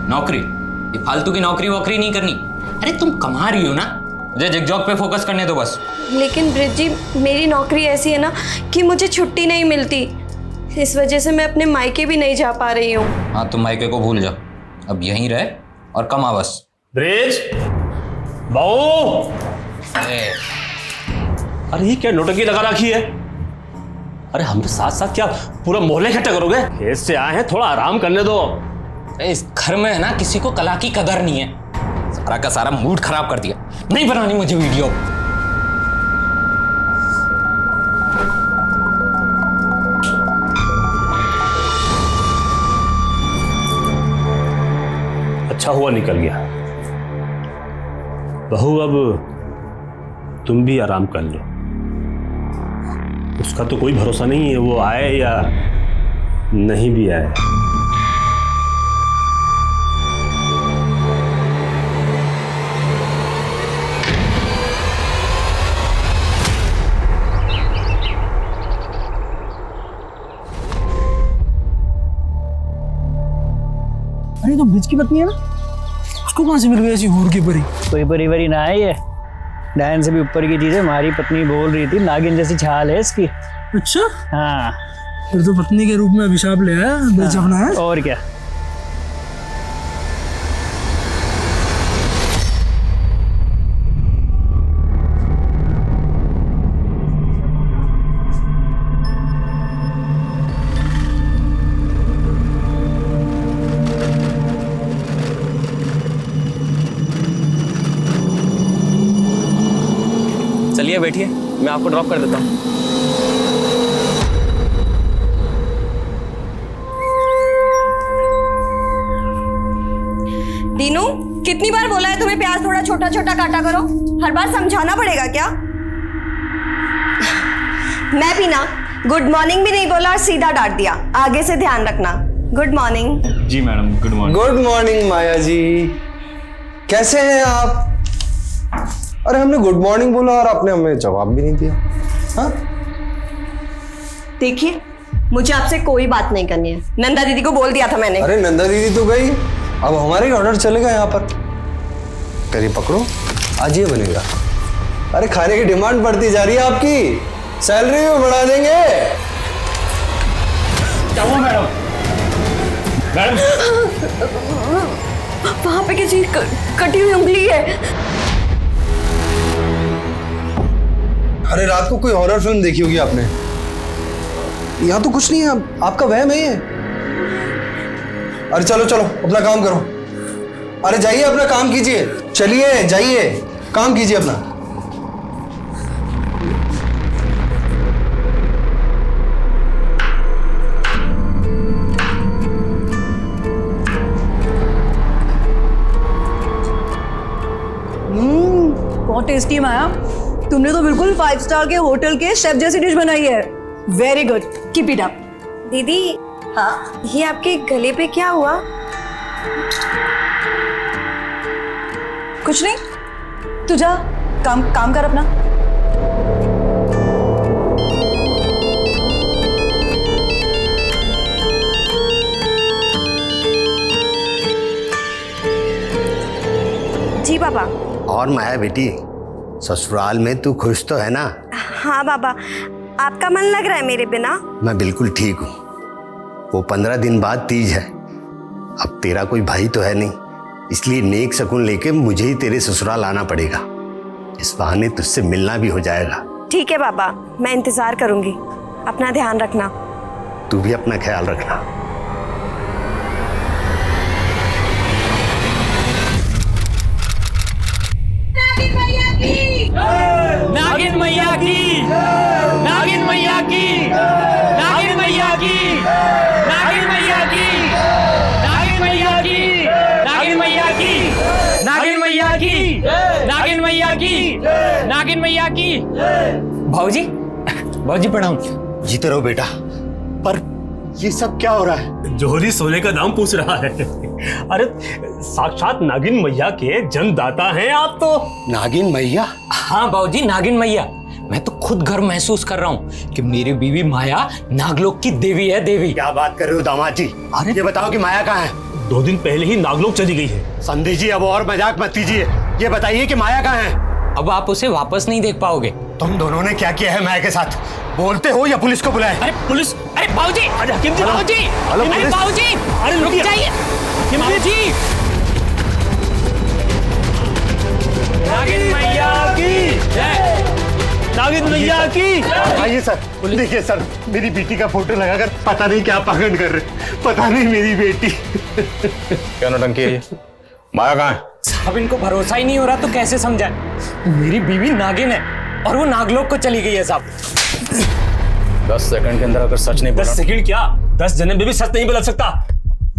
नौकरी? ये फालतू की नौकरी वोकरी नहीं करनी। अरे तुम कमा रही हो ना, मुझे जिगजैग पे फोकस करने दो बस। लेकिन ब्रिज जी, मेरी नौकरी ऐसी है ना कि मुझे छुट्टी नहीं मिलती, इस वजह से मैं अपने मायके भी नहीं जा पा रही हूँ। हाँ, तुम मायके को भूल जाओ, अब यहीं रहे और कमा बस। ब्रिज, बहू, अरे ये क्या नोटंकी लगा रखी है? अरे हमारे साथ साथ क्या पूरा मोहल्ले इकट्ठा करोगे? खेत से आए हैं, थोड़ा आराम करने दो। इस घर में है ना किसी को कला की कदर नहीं है, सारा का सारा मूड खराब कर दिया। नहीं बनानी मुझे वीडियो। अच्छा हुआ निकल गया। बहू अब तुम भी आराम कर लो, उसका तो कोई भरोसा नहीं है, वो आए या नहीं भी आए। अरे तो ब्रिज की पत्नी है ना, उसको कहां से मिल गई ऐसी हूर की परी? कोई परी वरी ना है, ये डायन से भी ऊपर की चीज है। हमारी पत्नी बोल रही थी नागिन जैसी छाल है इसकी। अच्छा हाँ, फिर तो पत्नी के रूप में अभिशाप ले आया ब्रिज अपना है। और क्या। चलिए बैठिए, मैं आपको ड्रॉप कर देता हूँ। दीनू, कितनी बार बोला है तुम्हें प्याज थोड़ा छोटा छोटा काटा करो? हर बार समझाना पड़ेगा क्या? मैं भी ना गुड मॉर्निंग भी नहीं बोला और सीधा डांट दिया। आगे से ध्यान रखना। Good morning. जी madam, good morning. Good morning Maya ji, कैसे हैं आप? अरे हमने गुड मॉर्निंग बोला और आपने हमें जवाब भी नहीं दिया। हाँ देखिए, मुझे आपसे कोई बात नहीं करनी है। नंदा दीदी को बोल दिया था मैंने। अरे नंदा दीदी तो गई, अब हमारे ऑर्डर चलेगा यहाँ पर। करिए पकड़ो, आज ये बनेगा। अरे खाने की डिमांड बढ़ती जा रही है आपकी, सैलरी भी बढ़ा देंगे। क्या हुआ मैडम? मैडम वहां पे किसी कटी हुई उंगली है। अरे रात को कोई हॉरर फिल्म देखी होगी आपने। यहाँ तो कुछ नहीं है, आपका वहम है ये। अरे चलो चलो अपना काम करो। अरे जाइए अपना काम कीजिए, चलिए जाइए काम कीजिए अपना। बहुत टेस्टी माया, तुमने तो बिल्कुल 5 स्टार के होटल के शेफ जैसी डिश बनाई है। Very good, keep it up. दीदी, हाँ ये आपके गले पे क्या हुआ? कुछ नहीं, तू जा काम कर अपना। जी पापा। और माया बेटी, ससुराल में तू खुश तो है ना? हाँ बाबा, आपका मन लग रहा है मेरे बिना? मैं बिल्कुल ठीक हूँ। वो 15 दिन बाद तीज है, अब तेरा कोई भाई तो है नहीं, इसलिए नेक शगुन लेके मुझे ही तेरे ससुराल आना पड़ेगा। इस बहाने तुझसे मिलना भी हो जाएगा। ठीक है बाबा, मैं इंतजार करूंगी। अपना ध्यान रखना। तू भी अपना ख्याल रखना। नागिन मैया की, नागिन मैया की, नागिन मैया की, नागिन मैया की, नागिन मैया की, नागिन मैया की, नागिन मैया की, नागिन मैया की, नागिन मैया की। भाऊजी, भाऊजी प्रणाम। जीते रहो बेटा। पर ये सब क्या हो रहा है? जोहरी सोने का दाम पूछ रहा है। अरे साक्षात नागिन मैया के जन्मदाता हैं आप तो। नागिन मैया? हाँ बाबूजी, नागिन मैया। मैं तो खुद गर्व महसूस कर रहा हूँ कि मेरी बीवी माया नागलोक की देवी है। देवी। क्या बात कर रहे हो दामाद जी? अरे ये बताओ कि माया कहाँ है? 2 दिन पहले ही नागलोक चली गई है। संधि जी अब और मजाक मत कीजिए, ये बताइए कि माया कहाँ है? अब आप उसे वापस नहीं देख पाओगे। तुम दोनों ने क्या किया है माया के साथ? बोलते हो या पुलिस को बुलाए? अरे पुलिस, अरे बाबूजी, अरे हकीम जी, बाबूजी, अरे बाबूजी, अरे रुक जाइए बाबूजी। नागिन मैया की जय, नागिन मैया की। आइए सर, देखिए सर, मेरी बेटी का फोटो लगाकर पता नहीं क्या पाखंड कर रहे, पता नहीं मेरी बेटी। क्या नौटंकी है ये? माया कहाँ है? साहब इनको भरोसा ही नहीं हो रहा तो कैसे समझाएं? मेरी बीवी नागिन है और वो नागलोक को चली गई है साहब। 10 सेकंड के अंदर अगर सच नहीं बोला। 10 सेकंड क्या, 10 जन्म में भी सच नहीं बोल सकता।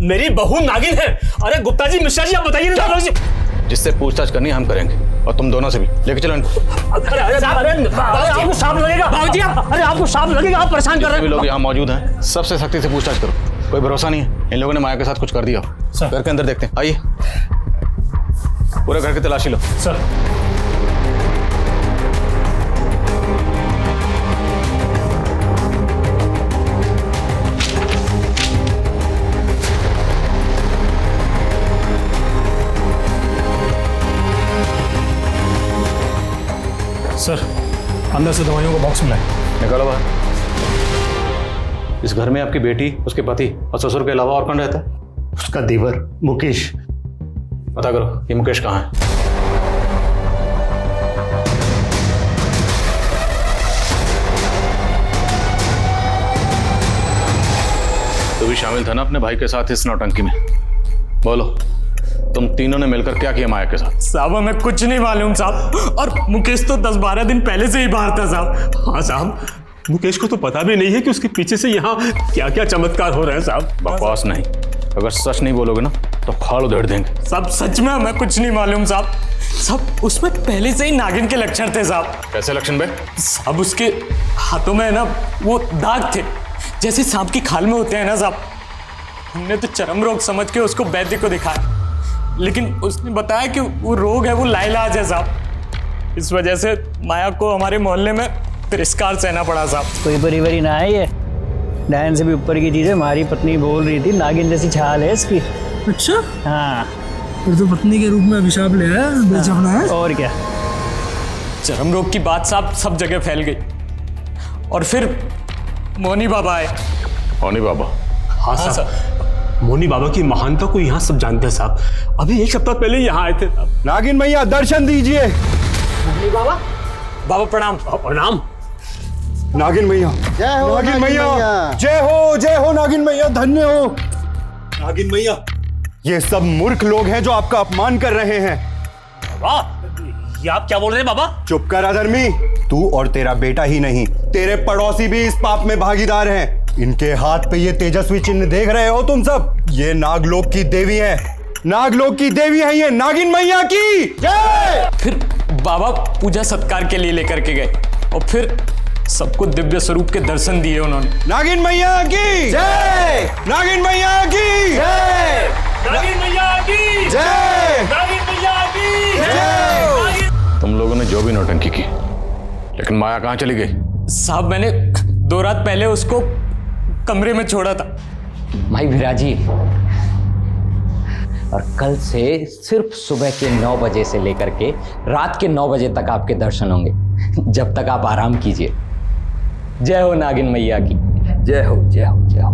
मेरी बहू नागिन है। अरे गुप्ता जी, मिश्रा जी, आप बताइए ना। जिससे पूछताछ करनी हम करेंगे, और तुम दोनों से भी। लेके चलो इनको। आपको सांप लगेगा बाबूजी, अरे आपको सांप लगेगा, आप परेशान कर रहे हैं। लोग यहाँ मौजूद हैं, सबसे सख्ती से पूछताछ करो। कोई भरोसा नहीं है, इन लोगों ने माया के साथ कुछ कर दिया। घर के अंदर देखते हैं, आइए। पूरे घर की तलाशी लो सर। सर, अंदर से दवाइयों का बॉक्स मिला है, निकालो बाहर। इस घर में आपकी बेटी, उसके पति और ससुर के अलावा और कौन रहता है? उसका देवर मुकेश। पता करो ये मुकेश कहाँ है। तू भी शामिल था ना अपने भाई के साथ इस नौटंकी में? बोलो, तुम तीनों ने मिलकर क्या किया माया के साथ? साहब हमें कुछ नहीं मालूम साहब, और मुकेश तो 10-12 दिन पहले से ही बाहर था साहब। हाँ साहब, मुकेश को तो पता भी नहीं है कि उसके पीछे से यहाँ क्या क्या चमत्कार हो रहे हैं साहब। बकवास नहीं, अगर सच नहीं बोलोगे ना तो खाड़ उधेड़ देंगे। साहब सच में हमें कुछ नहीं मालूम साहब। साहब उसमें पहले से ही नागिन के लक्षण थे साहब। कैसे लक्षण बे? साहब उसके हाथों में ना वो दाग थे, जैसे सांप की खाल में होते हैं ना साहब। हमने तो चरम रोग समझ के उसको वैद्य को दिखाया, लेकिन उसने बताया कि वो रोग है, वो लाइलाज है साहब। इस वजह से माया को हमारे मोहल्ले में तिरस्कार सहना पड़ा साहब। कोई परिवारी ना है ये, डायन से भी ऊपर की चीज है। हमारी पत्नी बोल रही थी नागिन जैसी छाल है इसकी। अच्छा, हाँ फिर तो पत्नी के रूप में अभिशाप ले आया बेचपना है। और क्या, चरम रोग की बात साहब सब जगह फैल गई, और फिर मोनी बाबा आए। मोनी बाबा? हाँ साहब, मोनी बाबा की महानता को यहाँ सब जानते हैं साहब। अभी 1 सप्ताह पहले यहाँ आए थे। नागिन मैया दर्शन दीजिए। मोनी बाबा, बाबा प्रणाम। प्रणाम। नागिन मैया, जय हो नागिन मैया, जय हो नागिन मैया, धन्य हो नागिन मैया। ये सब मूर्ख लोग हैं जो आपका अपमान कर रहे हैं। बाबा, ये आप क्या बोल रहे हैं बाबा? चुप कर अधर्मी, तू और तेरा बेटा ही नहीं, तेरे पड़ोसी भी इस पाप में भागीदार हैं। इनके हाथ पे ये तेजस्वी चिन्ह देख रहे हो तुम सब, ये नागलोक की देवी है, नागलोक की देवी है ये, नागिन मैया की जय। फिर बाबा पूजा सत्कार के लिए लेकर के गए, और फिर सबको दिव्य स्वरूप के दर्शन दिए उन्होंने। नागिन मैया की जय, नागिन मैया की जय, नागिन मैया की जय, नागिन मैया की जय। तुम लोगों ने जो भी नौटंकी की, लेकिन माया कहाँ चली गई? साहब मैंने 2 रात पहले उसको कमरे में छोड़ा था। भाई विराजी, और कल से सिर्फ सुबह के 9 बजे से लेकर के रात के 9 बजे तक आपके दर्शन होंगे, जब तक आप आराम कीजिए। जय हो नागिन मैया की, जय हो जय हो जय हो।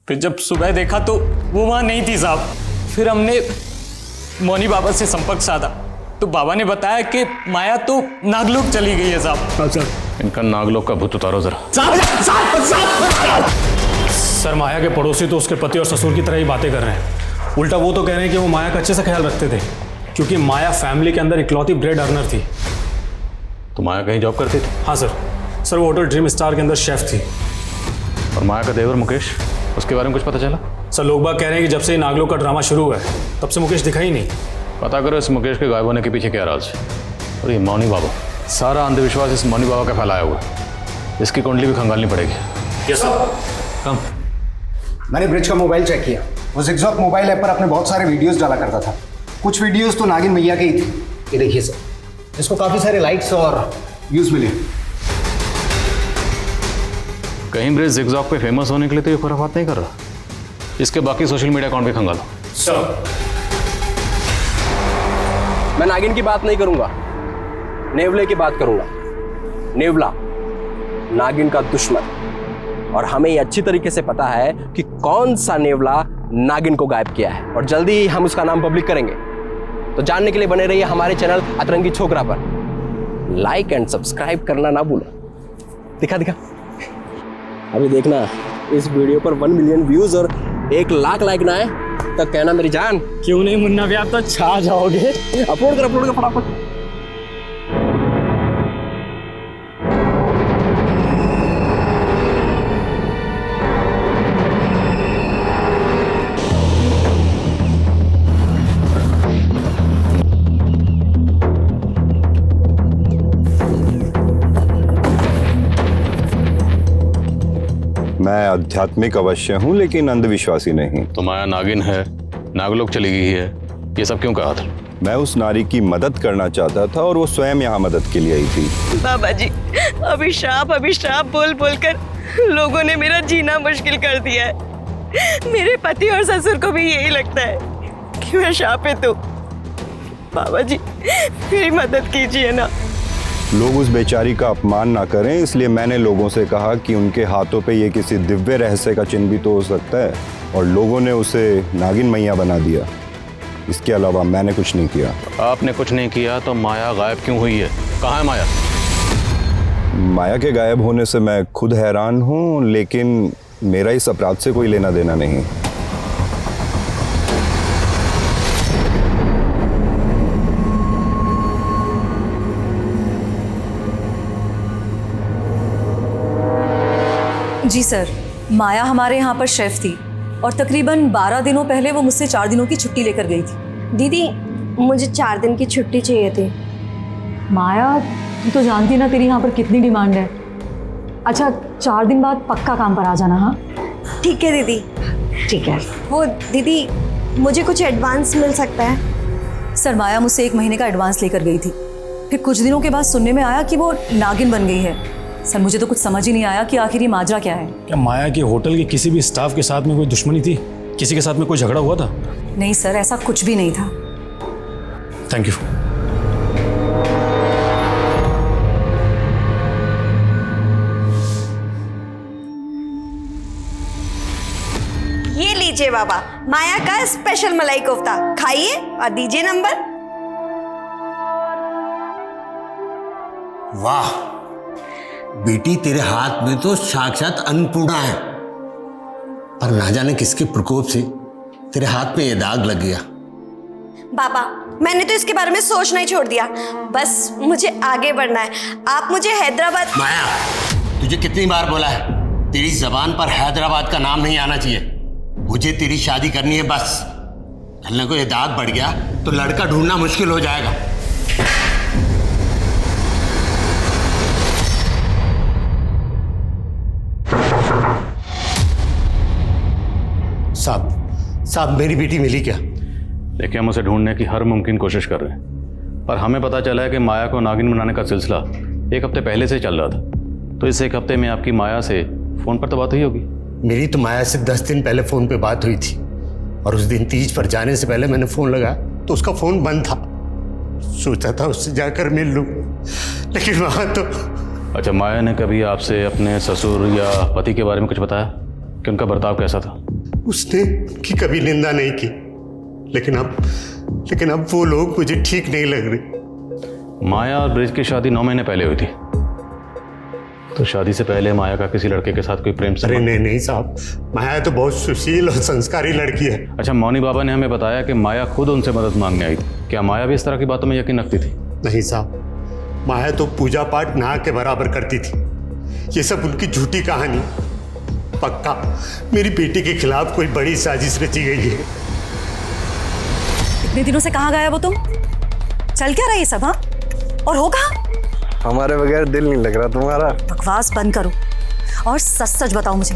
फिर जब सुबह देखा तो वो वहां नहीं थी साहब। फिर हमने मोनी बाबा से संपर्क साधा, तो बाबा ने बताया कि माया तो नागलोक चली गई है साहब। इनका नागलोक का भूत उतारो जरा। सर, माया के पड़ोसी तो उसके पति और ससुर की तरह ही बातें कर रहे हैं। उल्टा वो तो कह रहे हैं कि वो माया का अच्छे से ख्याल रखते थे, क्योंकि माया फैमिली के अंदर इकलौती ब्रेड अर्नर थी। तो माया कहीं जॉब करती थी? हाँ सर, वो होटल ड्रीम स्टार के अंदर शेफ थी। और माया का देवर मुकेश, उसके बारे में कुछ पता चला? सर, लोग बाग कह रहे हैं कि जब से नागलोक का ड्रामा शुरू हुआ है तब से मुकेश दिखा ही नहीं। पता करो इस मुकेश के गायब होने के पीछे क्या राज है। और ये मौनी बाबा, सारा अंधविश्वास इस मौनी बाबा का फैलाया हुआ है। इसकी कुंडली भी खंगालनी पड़ेगी। Yes sir. कम। मैंने ब्रिज का मोबाइल चेक किया, वो जिगजॉग मोबाइल ऐप पर अपने बहुत सारे वीडियोस डाला करता था। कुछ वीडियोस तो नागिन मैया के ही थे। ये देखिए सर, इसको काफी सारे लाइक्स और व्यूज मिले। कहीं ब्रिज जिगजॉग पे फेमस होने के लिए तो ये खुराफात नहीं कर रहा। इसके बाकी सोशल मीडिया अकाउंट भी खंगालो। सर, मैं नागिन की बात नहीं करूंगा, नेवले की बात करूंगा। नेवला नागिन का दुश्मन, और हमें ये अच्छी तरीके से पता है कि कौन सा नेवला नागिन को गायब किया है, और जल्दी ही हम उसका नाम पब्लिक करेंगे। तो जानने के लिए बने रहिए हमारे चैनल अतरंगी छोकरा पर। लाइक एंड सब्सक्राइब करना ना भूलो। दिखा दिखा, अभी देखना इस वीडियो पर 1 मिलियन व्यूज और 1 लाख लाइक ना आए तो कहना मेरी जान। क्यों नहीं मुन्ना भी, आप तो छा जाओगे। अपलोड कर फटाफट। मैं आध्यात्मिक अवश्य हूँ लेकिन अंधविश्वासी नहीं। तो माया नागिन है, नागलोक चली गई है, ये सब क्यों कहा था? मैं उस नारी की मदद करना चाहता था और वो स्वयं यहाँ मदद के लिए आई थी। बाबा जी, अभिशाप बोल कर लोगों ने मेरा जीना मुश्किल कर दिया है। मेरे पति और ससुर को भी यही लगता है कि मैं शापित हूँ। बाबा जी, मेरी मदद कीजिए ना। लोग उस बेचारी का अपमान ना करें, इसलिए मैंने लोगों से कहा कि उनके हाथों पे ये किसी दिव्य रहस्य का चिन्ह भी तो हो सकता है, और लोगों ने उसे नागिन मैया बना दिया। इसके अलावा मैंने कुछ नहीं किया। आपने कुछ नहीं किया तो माया गायब क्यों हुई है? कहाँ है माया? माया के गायब होने से मैं खुद हैरान हूँ, लेकिन मेरा इस अपराध से कोई लेना देना नहीं। जी सर, माया हमारे यहाँ पर शेफ थी और तकरीबन 12 दिनों पहले वो मुझसे 4 दिनों की छुट्टी लेकर गई थी। दीदी, मुझे 4 दिन की छुट्टी चाहिए थी। माया, तू तो जानती है ना तेरी यहाँ पर कितनी डिमांड है। अच्छा, 4 दिन बाद पक्का काम पर आ जाना। हाँ ठीक है दीदी। ठीक है। वो दीदी, मुझे कुछ एडवांस मिल सकता है? सर, माया मुझसे 1 महीने का एडवांस लेकर गई थी, फिर कुछ दिनों के बाद सुनने में आया कि वो नागिन बन गई है। सर, मुझे तो कुछ समझ ही नहीं आया कि आखिर ये माजरा क्या है। क्या माया के होटल के किसी भी स्टाफ के साथ में कोई दुश्मनी थी? किसी के साथ में कोई झगड़ा हुआ था? नहीं सर, ऐसा कुछ भी नहीं था। Thank you. ये लीजिए बाबा, माया का स्पेशल मलाई कोफ्ता, खाइए और दीजिए नंबर। वाह बेटी, तेरे हाथ में तो साक्षात अन्नपूर्णा है, पर ना जाने किसके प्रकोप से तेरे हाथ में ये दाग लग गया। बाबा, मैंने तो इसके बारे में सोचना ही छोड़ दिया। बस मुझे आगे बढ़ना है। आप मुझे हैदराबाद। माया, तुझे कितनी बार बोला है, तेरी जबान पर हैदराबाद का नाम नहीं आना चाहिए। मुझे तेरी शादी करनी है बस। कल को ये दाग बढ़ गया तो लड़का ढूंढना मुश्किल हो जाएगा। साहब, मेरी बेटी मिली क्या? देखिए, हम उसे ढूंढने की हर मुमकिन कोशिश कर रहे हैं, पर हमें पता चला है कि माया को नागिन बनाने का सिलसिला 1 हफ्ते पहले से चल रहा था। तो इस 1 हफ्ते में आपकी माया से फोन पर तो बात हुई होगी? मेरी तो माया से 10 दिन पहले फोन पे बात हुई थी, और उस दिन तीज पर जाने से पहले मैंने फोन लगाया तो उसका फोन बंद था। सोचा था उससे जाकर मिल लूं, लेकिन वहां तो। अच्छा, माया ने कभी आपसे अपने ससुर या पति के बारे में कुछ बताया कि उनका बर्ताव कैसा था? उसने उनकी कभी निंदा नहीं की, लेकिन अब वो लोग मुझे ठीक नहीं लग रहे। माया और ब्रिज की शादी 9 महीने पहले हुई थी, तो शादी से पहले माया का किसी लड़के के साथ कोई प्रेम संबंध? अरे नहीं साहब, माया तो बहुत सुशील और संस्कारी लड़की है। अच्छा, मौनी बाबा ने हमें बताया कि माया खुद उनसे मदद मांगने आई थी। क्या माया भी इस तरह की बातों में यकीन रखती थी? नहीं साहब, माया तो पूजा पाठ ना के बराबर करती थी। ये सब उनकी झूठी कहानी। पक्का मेरी बेटी के खिलाफ कोई बड़ी साजिश रची गई है। इतने दिनों से कहाँ गया वो तुम? चल क्या रहा ये सब? हाँ, और हो कहाँ? हमारे बगैर दिल नहीं लग रहा तुम्हारा। बकवास बंद करो और सच सच बताओ मुझे,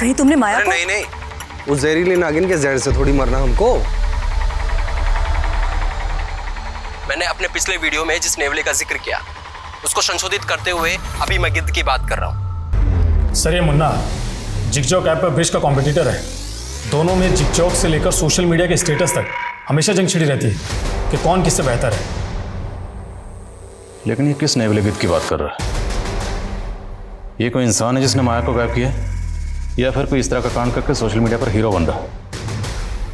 कहीं तुमने माया को? नहीं, उस जहरीली नागिन के जहर से थोड़ी मरना हमको। मैंने अपने पिछले वीडियो में जिस नेवले का जिक्र किया उसको संशोधित करते हुए अभी मैं गिद्ध की बात कर रहा हूँ। सर, ये मुन्ना जिगजॉक ऐप पर ब्रिज का कॉम्पिटिटर है। दोनों में जिगजॉक से लेकर सोशल मीडिया के स्टेटस तक हमेशा जंग छिड़ी रहती है कि कौन किससे बेहतर है। लेकिन ये किस नेवले गिद्ध की बात कर रहा है? ये कोई इंसान है जिसने माया को गायब किया, या फिर कोई इस तरह का कांड करके सोशल मीडिया पर हीरो बन रहा है?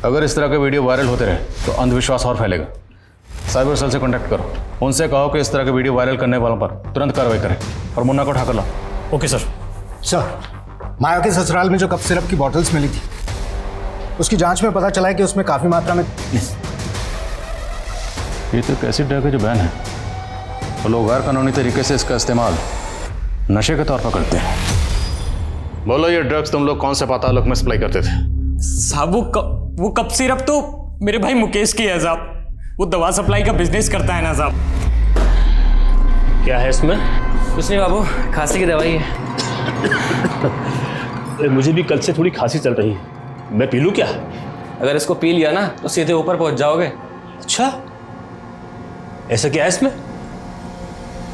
अगर इस तरह के वीडियो वायरल होते रहे तो अंधविश्वास और फैलेगा, साइबर सेल से कांटेक्ट करो, उनसे कहो कि इस तरह के वीडियो वायरल करने वालों पर तुरंत कार्रवाई करें और मुन्ना को उठाकर लाओ। Okay sir. सर, माया के ससुराल में जो कफ सिरप की बॉटल्स मिली थी, उसकी जांच में पता चला है कि उसमें काफी मात्रा में ये तो कैसी ड्रग है जो बैन है, तो लोग गैर कानूनी तरीके से इसका इस्तेमाल नशे के तौर पर करते हैं। बोलो, ये ड्रग्स तुम लोग कौन से पातालोक में सप्लाई करते थे? साहब वो कप सिरप तो मेरे भाई मुकेश की है साहब, वो दवा सप्लाई का बिजनेस करता है ना साहब। क्या है इसमें? कुछ नहीं बाबू, खांसी की दवाई है। मुझे भी कल से थोड़ी खांसी चल रही है, मैं पी लूं क्या? अगर इसको पी लिया ना तो सीधे ऊपर पहुंच जाओगे। अच्छा, ऐसा क्या है इसमें?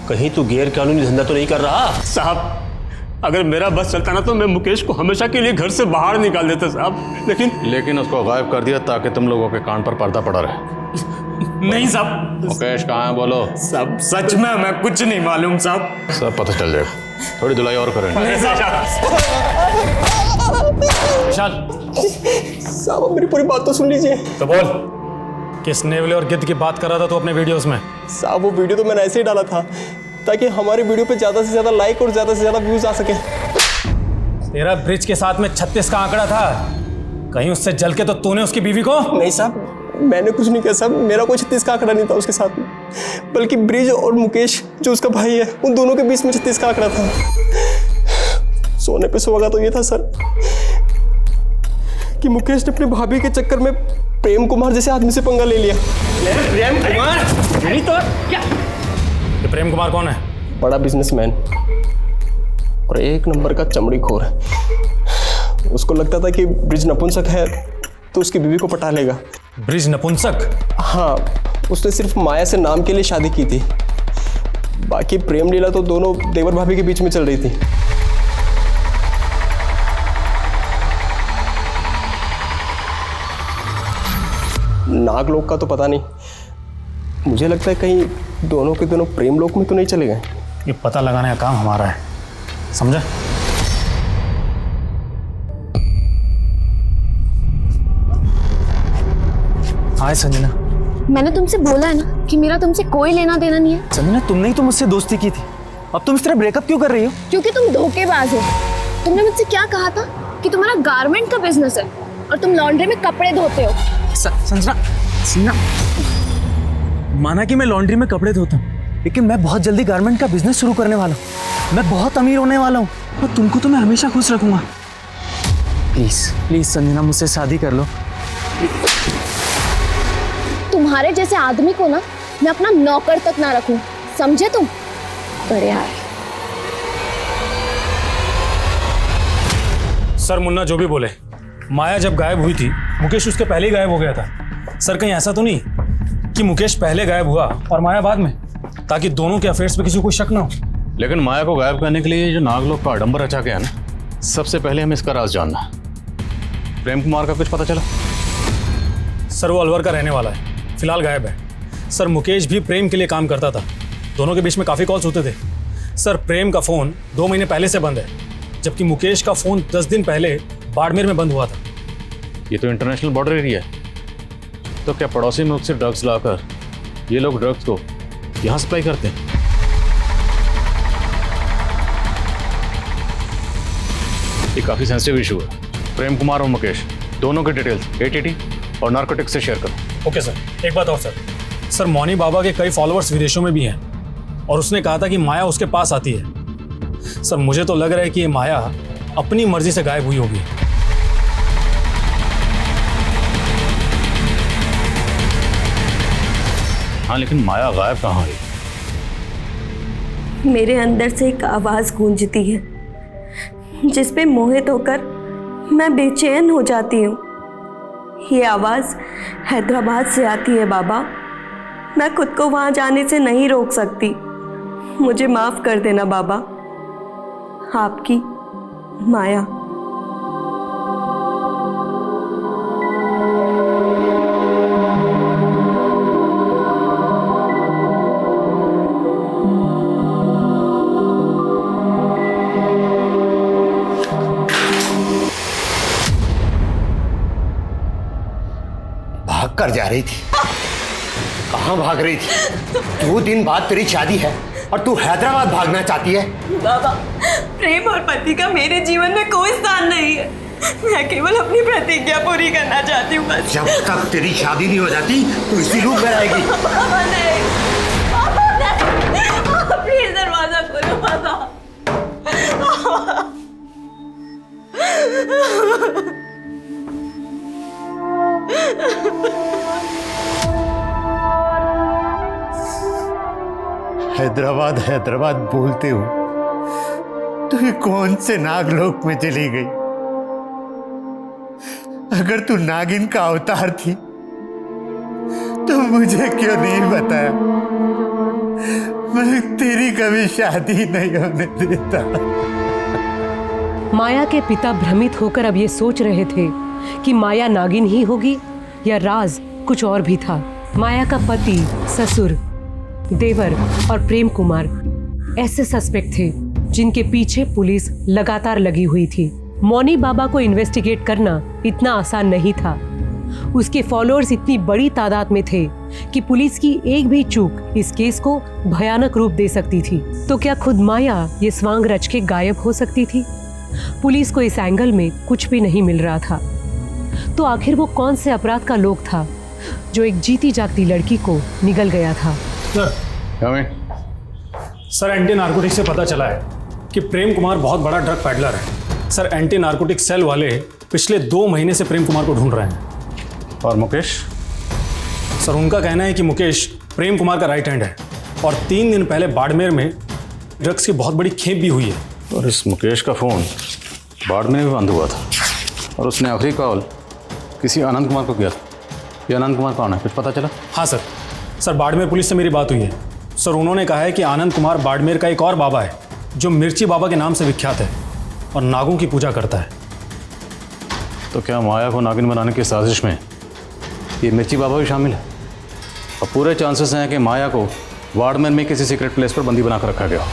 कहीं तू गैर कानूनी धंधा तो नहीं कर रहा? साहब, अगर मेरा बस चलता ना तो मैं मुकेश को हमेशा के लिए घर से बाहर निकाल देता साहब, लेकिन उसको गायब कर दिया ताकि तुम लोगों के कान पर पर्दा पड़ा रहे। नहीं साहब। मुकेश कहाँ है बोलो? साहब सच में मैं कुछ नहीं मालूम साहब। सब पता चल जाएगा, थोड़ी धुलाई और करेंगे। साहब मेरी पूरी बात तो सुन लीजिए। तो बोल, किस नेवले और गिद्ध की बात कर रहा था तू अपने वीडियोस में? साहब वो वीडियो तो मैंने ऐसे ही डाला था ताकि हमारे वीडियो पे ज्यादा से ज्यादा लाइक और ज्यादा से ज्यादा व्यूज आ सके। तेरा ब्रिज के साथ में 36 का आंकड़ा था, कहीं उससे जल के तो तूने उसकी बीवी को? नहीं साहब, मैंने कुछ नहीं किया साहब, मेरा कोई 36 का आंकड़ा नहीं था उसके साथ में, बल्कि ब्रिज और मुकेश जो उसका भाई है उन दोनों के बीच में 36 का आंकड़ा था। सोने पे सुहागा तो ये था सर कि मुकेश ने अपनी भाभी के चक्कर में प्रेम कुमार जैसे आदमी से पंगा ले लिया। प्रेम कुमार? नहीं तो क्या? ये प्रेम कुमार कौन है? बड़ा बिजनेसमैन और एक नंबर का चमड़ी खोर है। उसको लगता था कि ब्रिज नपुंसक है तो उसकी बीवी को पटा लेगा। ब्रिज नपुंसक? हाँ, उसने सिर्फ माया से नाम के लिए शादी की थी, बाकी प्रेम लीला तो दोनों देवर भाभी के बीच में चल रही थी। नागलोक का तो पता नहीं, मुझे लगता है कहीं दोनों के दोनों प्रेम लोक में तो नहीं चले गए। ये पता लगाने का काम हमारा है, समझा? हाय संजना। मैंने तुमसे बोला है ना कि मेरा तुमसे कोई लेना देना नहीं है। संजना, तुमने ही तो मुझसे दोस्ती की थी, अब तुम इस तरह ब्रेकअप क्यों कर रही हो? क्योंकि तुम धोखेबाज हो। तुमने मुझसे क्या कहा था कि तुम्हारा गारमेंट का बिजनेस है और तुम लॉन्ड्री में कपड़े धोते हो। संजना, माना कि मैं लॉन्ड्री में कपड़े धोता हूँ, लेकिन मैं बहुत जल्दी गारमेंट का बिजनेस शुरू करने वाला हूँ। मैं बहुत अमीर होने वाला हूँ और तुमको तो मैं हमेशा खुश रखूंगा। प्लीज प्लीज संजना, मुझसे शादी कर लो। तुम्हारे जैसे आदमी को ना मैं अपना नौकर तक ना रखूं, समझे तुम? अरे यार। सर, मुन्ना जो भी बोले, माया जब गायब हुई थी मुकेश उसके पहले ही गायब हो गया था। सर, कहीं ऐसा तो नहीं कि मुकेश पहले गायब हुआ और माया बाद में, ताकि दोनों के अफेयर्स पे किसी को कोई शक ना हो? लेकिन माया को गायब करने के लिए जो नागलोक का आडंबर रचा गया ना, सबसे पहले हमें इसका राज जानना। प्रेम कुमार का कुछ पता चला? सर, वो अलवर का रहने वाला है, फिलहाल गायब है। सर, मुकेश भी प्रेम के लिए काम करता था, दोनों के बीच में काफ़ी कॉल्स होते थे। सर, प्रेम का फ़ोन 2 महीने पहले से बंद है, जबकि मुकेश का फ़ोन 10 दिन पहले बाड़मेर में बंद हुआ था। ये तो इंटरनेशनल बॉर्डर एरिया है, तो क्या पड़ोसी मुल्क से ड्रग्स लाकर ये लोग ड्रग्स को यहाँ सप्लाई करते हैं? ये काफ़ी सेंसिटिव इशू है। प्रेम कुमार और मुकेश दोनों के डिटेल्स ATT और नार्कोटिक्स से शेयर करो। Okay sir. एक बात और सर, मौनी बाबा के कई फॉलोअर्स विदेशों में भी हैं और उसने कहा था कि माया उसके पास आती है। सर, मुझे तो लग रहा है कि ये माया अपनी मर्जी से गायब हुई होगी। हाँ, लेकिन माया गायब कहाँ हुई? मेरे अंदर से एक आवाज गूंजती है जिस पे मोहित होकर मैं बेचैन हो जाती हूँ। ये आवाज हैदराबाद से आती है बाबा। मैं खुद को वहां जाने से नहीं रोक सकती। मुझे माफ कर देना बाबा। आपकी माया। भाग कर जा रही थी, कहाँ भाग रही थी? 2 दिन बाद तेरी शादी है और तू हैदराबाद भागना चाहती है? बाबा, प्रेम और पति का मेरे जीवन में कोई स्थान नहीं है। मैं केवल अपनी प्रतिज्ञा पूरी करना चाहती हूँ बस। जब तक तेरी शादी नहीं हो जाती तो इसी रूप में रहेगी। बाबा नहीं, बाबा नहीं, प्लीज दरवाजा खोलो बाबा। हैदराबाद हैदराबाद बोलते हो तो ये कौन से नागलोक में चली गई? अगर तू नागिन का अवतार थी तो मुझे क्यों नहीं बताया? मैं तेरी कभी शादी नहीं होने देता। माया के पिता भ्रमित होकर अब ये सोच रहे थे कि माया नागिन ही होगी या राज कुछ और भी था। माया का पति, ससुर, देवर और प्रेम कुमार ऐसे सस्पेक्ट थे जिनके पीछे पुलिस लगातार लगी हुई थी। मौनी बाबा को इन्वेस्टिगेट करना इतना आसान नहीं था। उसके फॉलोअर्स इतनी बड़ी तादाद में थे कि पुलिस की एक भी चूक इस केस को भयानक रूप दे सकती थी। तो क्या खुद माया ये स्वांग रच के गायब हो सकती थी? पुलिस को इस एंगल में कुछ भी नहीं मिल रहा था। तो आखिर वो कौन से अपराध का लोग था जो एक जीती जागती लड़की को निगल गया था? सर, एंटी नार्कोटिक से पता चला है कि प्रेम कुमार बहुत बड़ा ड्रग पैडलर है। सर, एंटी नार्कोटिक सेल वाले पिछले 2 महीने से प्रेम कुमार को ढूंढ रहे हैं। और मुकेश? सर, उनका कहना है कि मुकेश प्रेम कुमार का राइट हैंड है और 3 दिन पहले बाड़मेर में ड्रग्स की बहुत बड़ी खेप भी हुई है। और इस मुकेश का फ़ोन बाड़मेर में बंद हुआ था और उसने आखिरी कॉल किसी आनंद कुमार को किया था। ये आनंद कुमार कौन है, कुछ पता चला? हाँ सर, बाड़मेर पुलिस से मेरी बात हुई है। सर, उन्होंने कहा है कि आनंद कुमार बाड़मेर का एक और बाबा है जो मिर्ची बाबा के नाम से विख्यात है और नागों की पूजा करता है। तो क्या माया को नागिन बनाने की साजिश में ये मिर्ची बाबा भी शामिल है? और पूरे चांसेस हैं कि माया को बाड़मेर में किसी सीक्रेट प्लेस पर बंदी बनाकर रखा गया।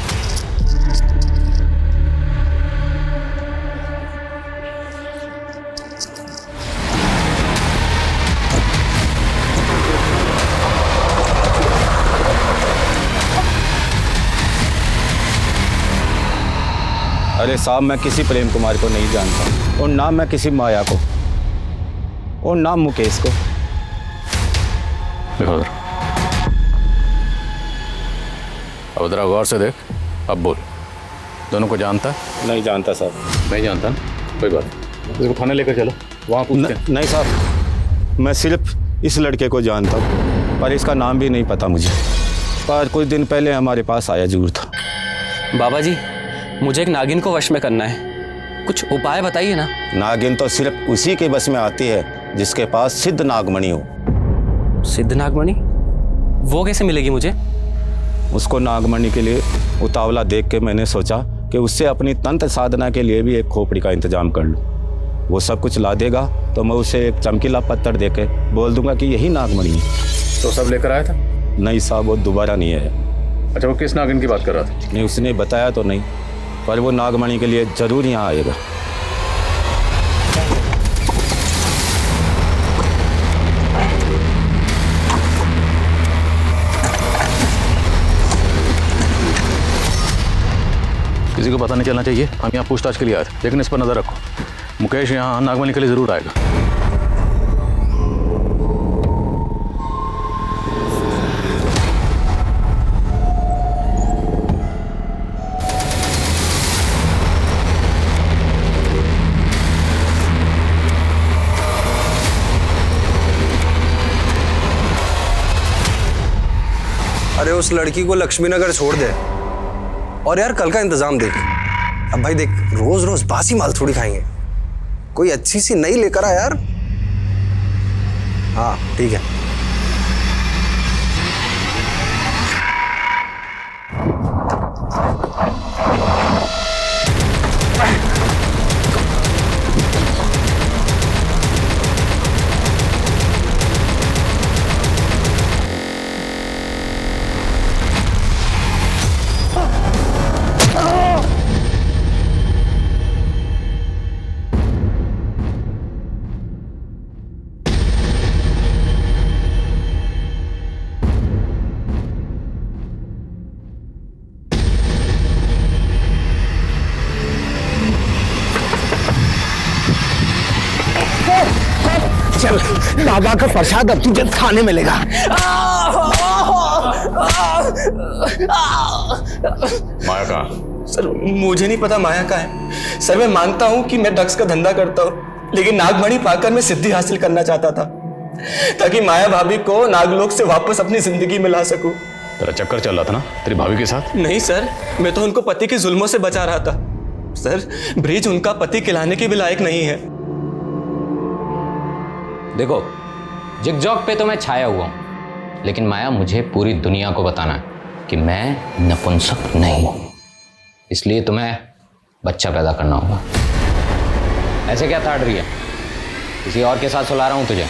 अरे साहब, मैं किसी प्रेम कुमार को नहीं जानता और ना मैं किसी माया को और ना मुकेश को। देखो उधर, अब उधर गौर से देख, अब बोल, दोनों को जानता है? नहीं जानता साहब। नहीं जानता ना, कोई बात नहीं, इसको थाने लेकर चलो, वहाँ पूछते हैं। नहीं साहब, मैं सिर्फ इस लड़के को जानता हूँ पर इसका नाम भी नहीं पता मुझे। पर कुछ दिन पहले हमारे पास आया जरूर था। बाबा जी, मुझे एक नागिन को वश में करना है, कुछ उपाय बताइए ना। नागिन तो सिर्फ उसी के बस में आती है जिसके पास सिद्ध नागमणि हो। सिद्ध नागमणि? वो कैसे मिलेगी मुझे? उसको नागमणि के लिए उतावला देख के मैंने सोचा कि उससे अपनी तंत्र साधना के लिए भी एक खोपड़ी का इंतजाम कर लूँ। वो सब कुछ ला देगा तो मैं उसे एक चमकीला पत्थर दे के बोल दूंगा कि यही नागमणि है। तो सब लेकर आया था? नहीं साहब, वो दोबारा नहीं आया। अच्छा, वो किस नागिन की बात कर रहा था? नहीं, उसने बताया तो नहीं, पर वो नागमणि के लिए जरूर यहाँ आएगा। किसी को पता नहीं चलना चाहिए, हम यहाँ पूछताछ के लिए आए थे, लेकिन इस पर नजर रखो, मुकेश यहाँ नागमणि के लिए जरूर आएगा। अरे उस लड़की को लक्ष्मीनगर छोड़ दे और यार कल का इंतजाम देख। अब भाई देख, रोज रोज बासी माल थोड़ी खाएंगे, कोई अच्छी सी नई लेकर आ यार। हाँ ठीक है। चल, बाबा का प्रसाद अब तुझे खाने मिलेगा। माया कहाँ? सर मुझे नहीं पता माया कहाँ है। सर मैं मानता हूँ कि मैं ड्रग्स का धंधा करता हूँ, लेकिन नागमणि पाकर मैं सिद्धि हासिल करना चाहता था ताकि माया भाभी को नागलोक से वापस अपनी जिंदगी में ला सकूं। तेरा चक्कर चल रहा था ना तेरी भाभी के साथ? नहीं सर, मैं तो उनको पति के जुल्मों से बचा रहा था। सर ब्रिज उनका पति खिलाने के भी लायक नहीं है। देखो, जिगजॉग पे तो मैं छाया हुआ हूं, लेकिन माया मुझे पूरी दुनिया को बताना है कि मैं नपुंसक नहीं हूं। इसलिए तुम्हें बच्चा पैदा करना होगा। ऐसे क्या ताड़ रही है? किसी और के साथ सुला रहा हूं तुझे।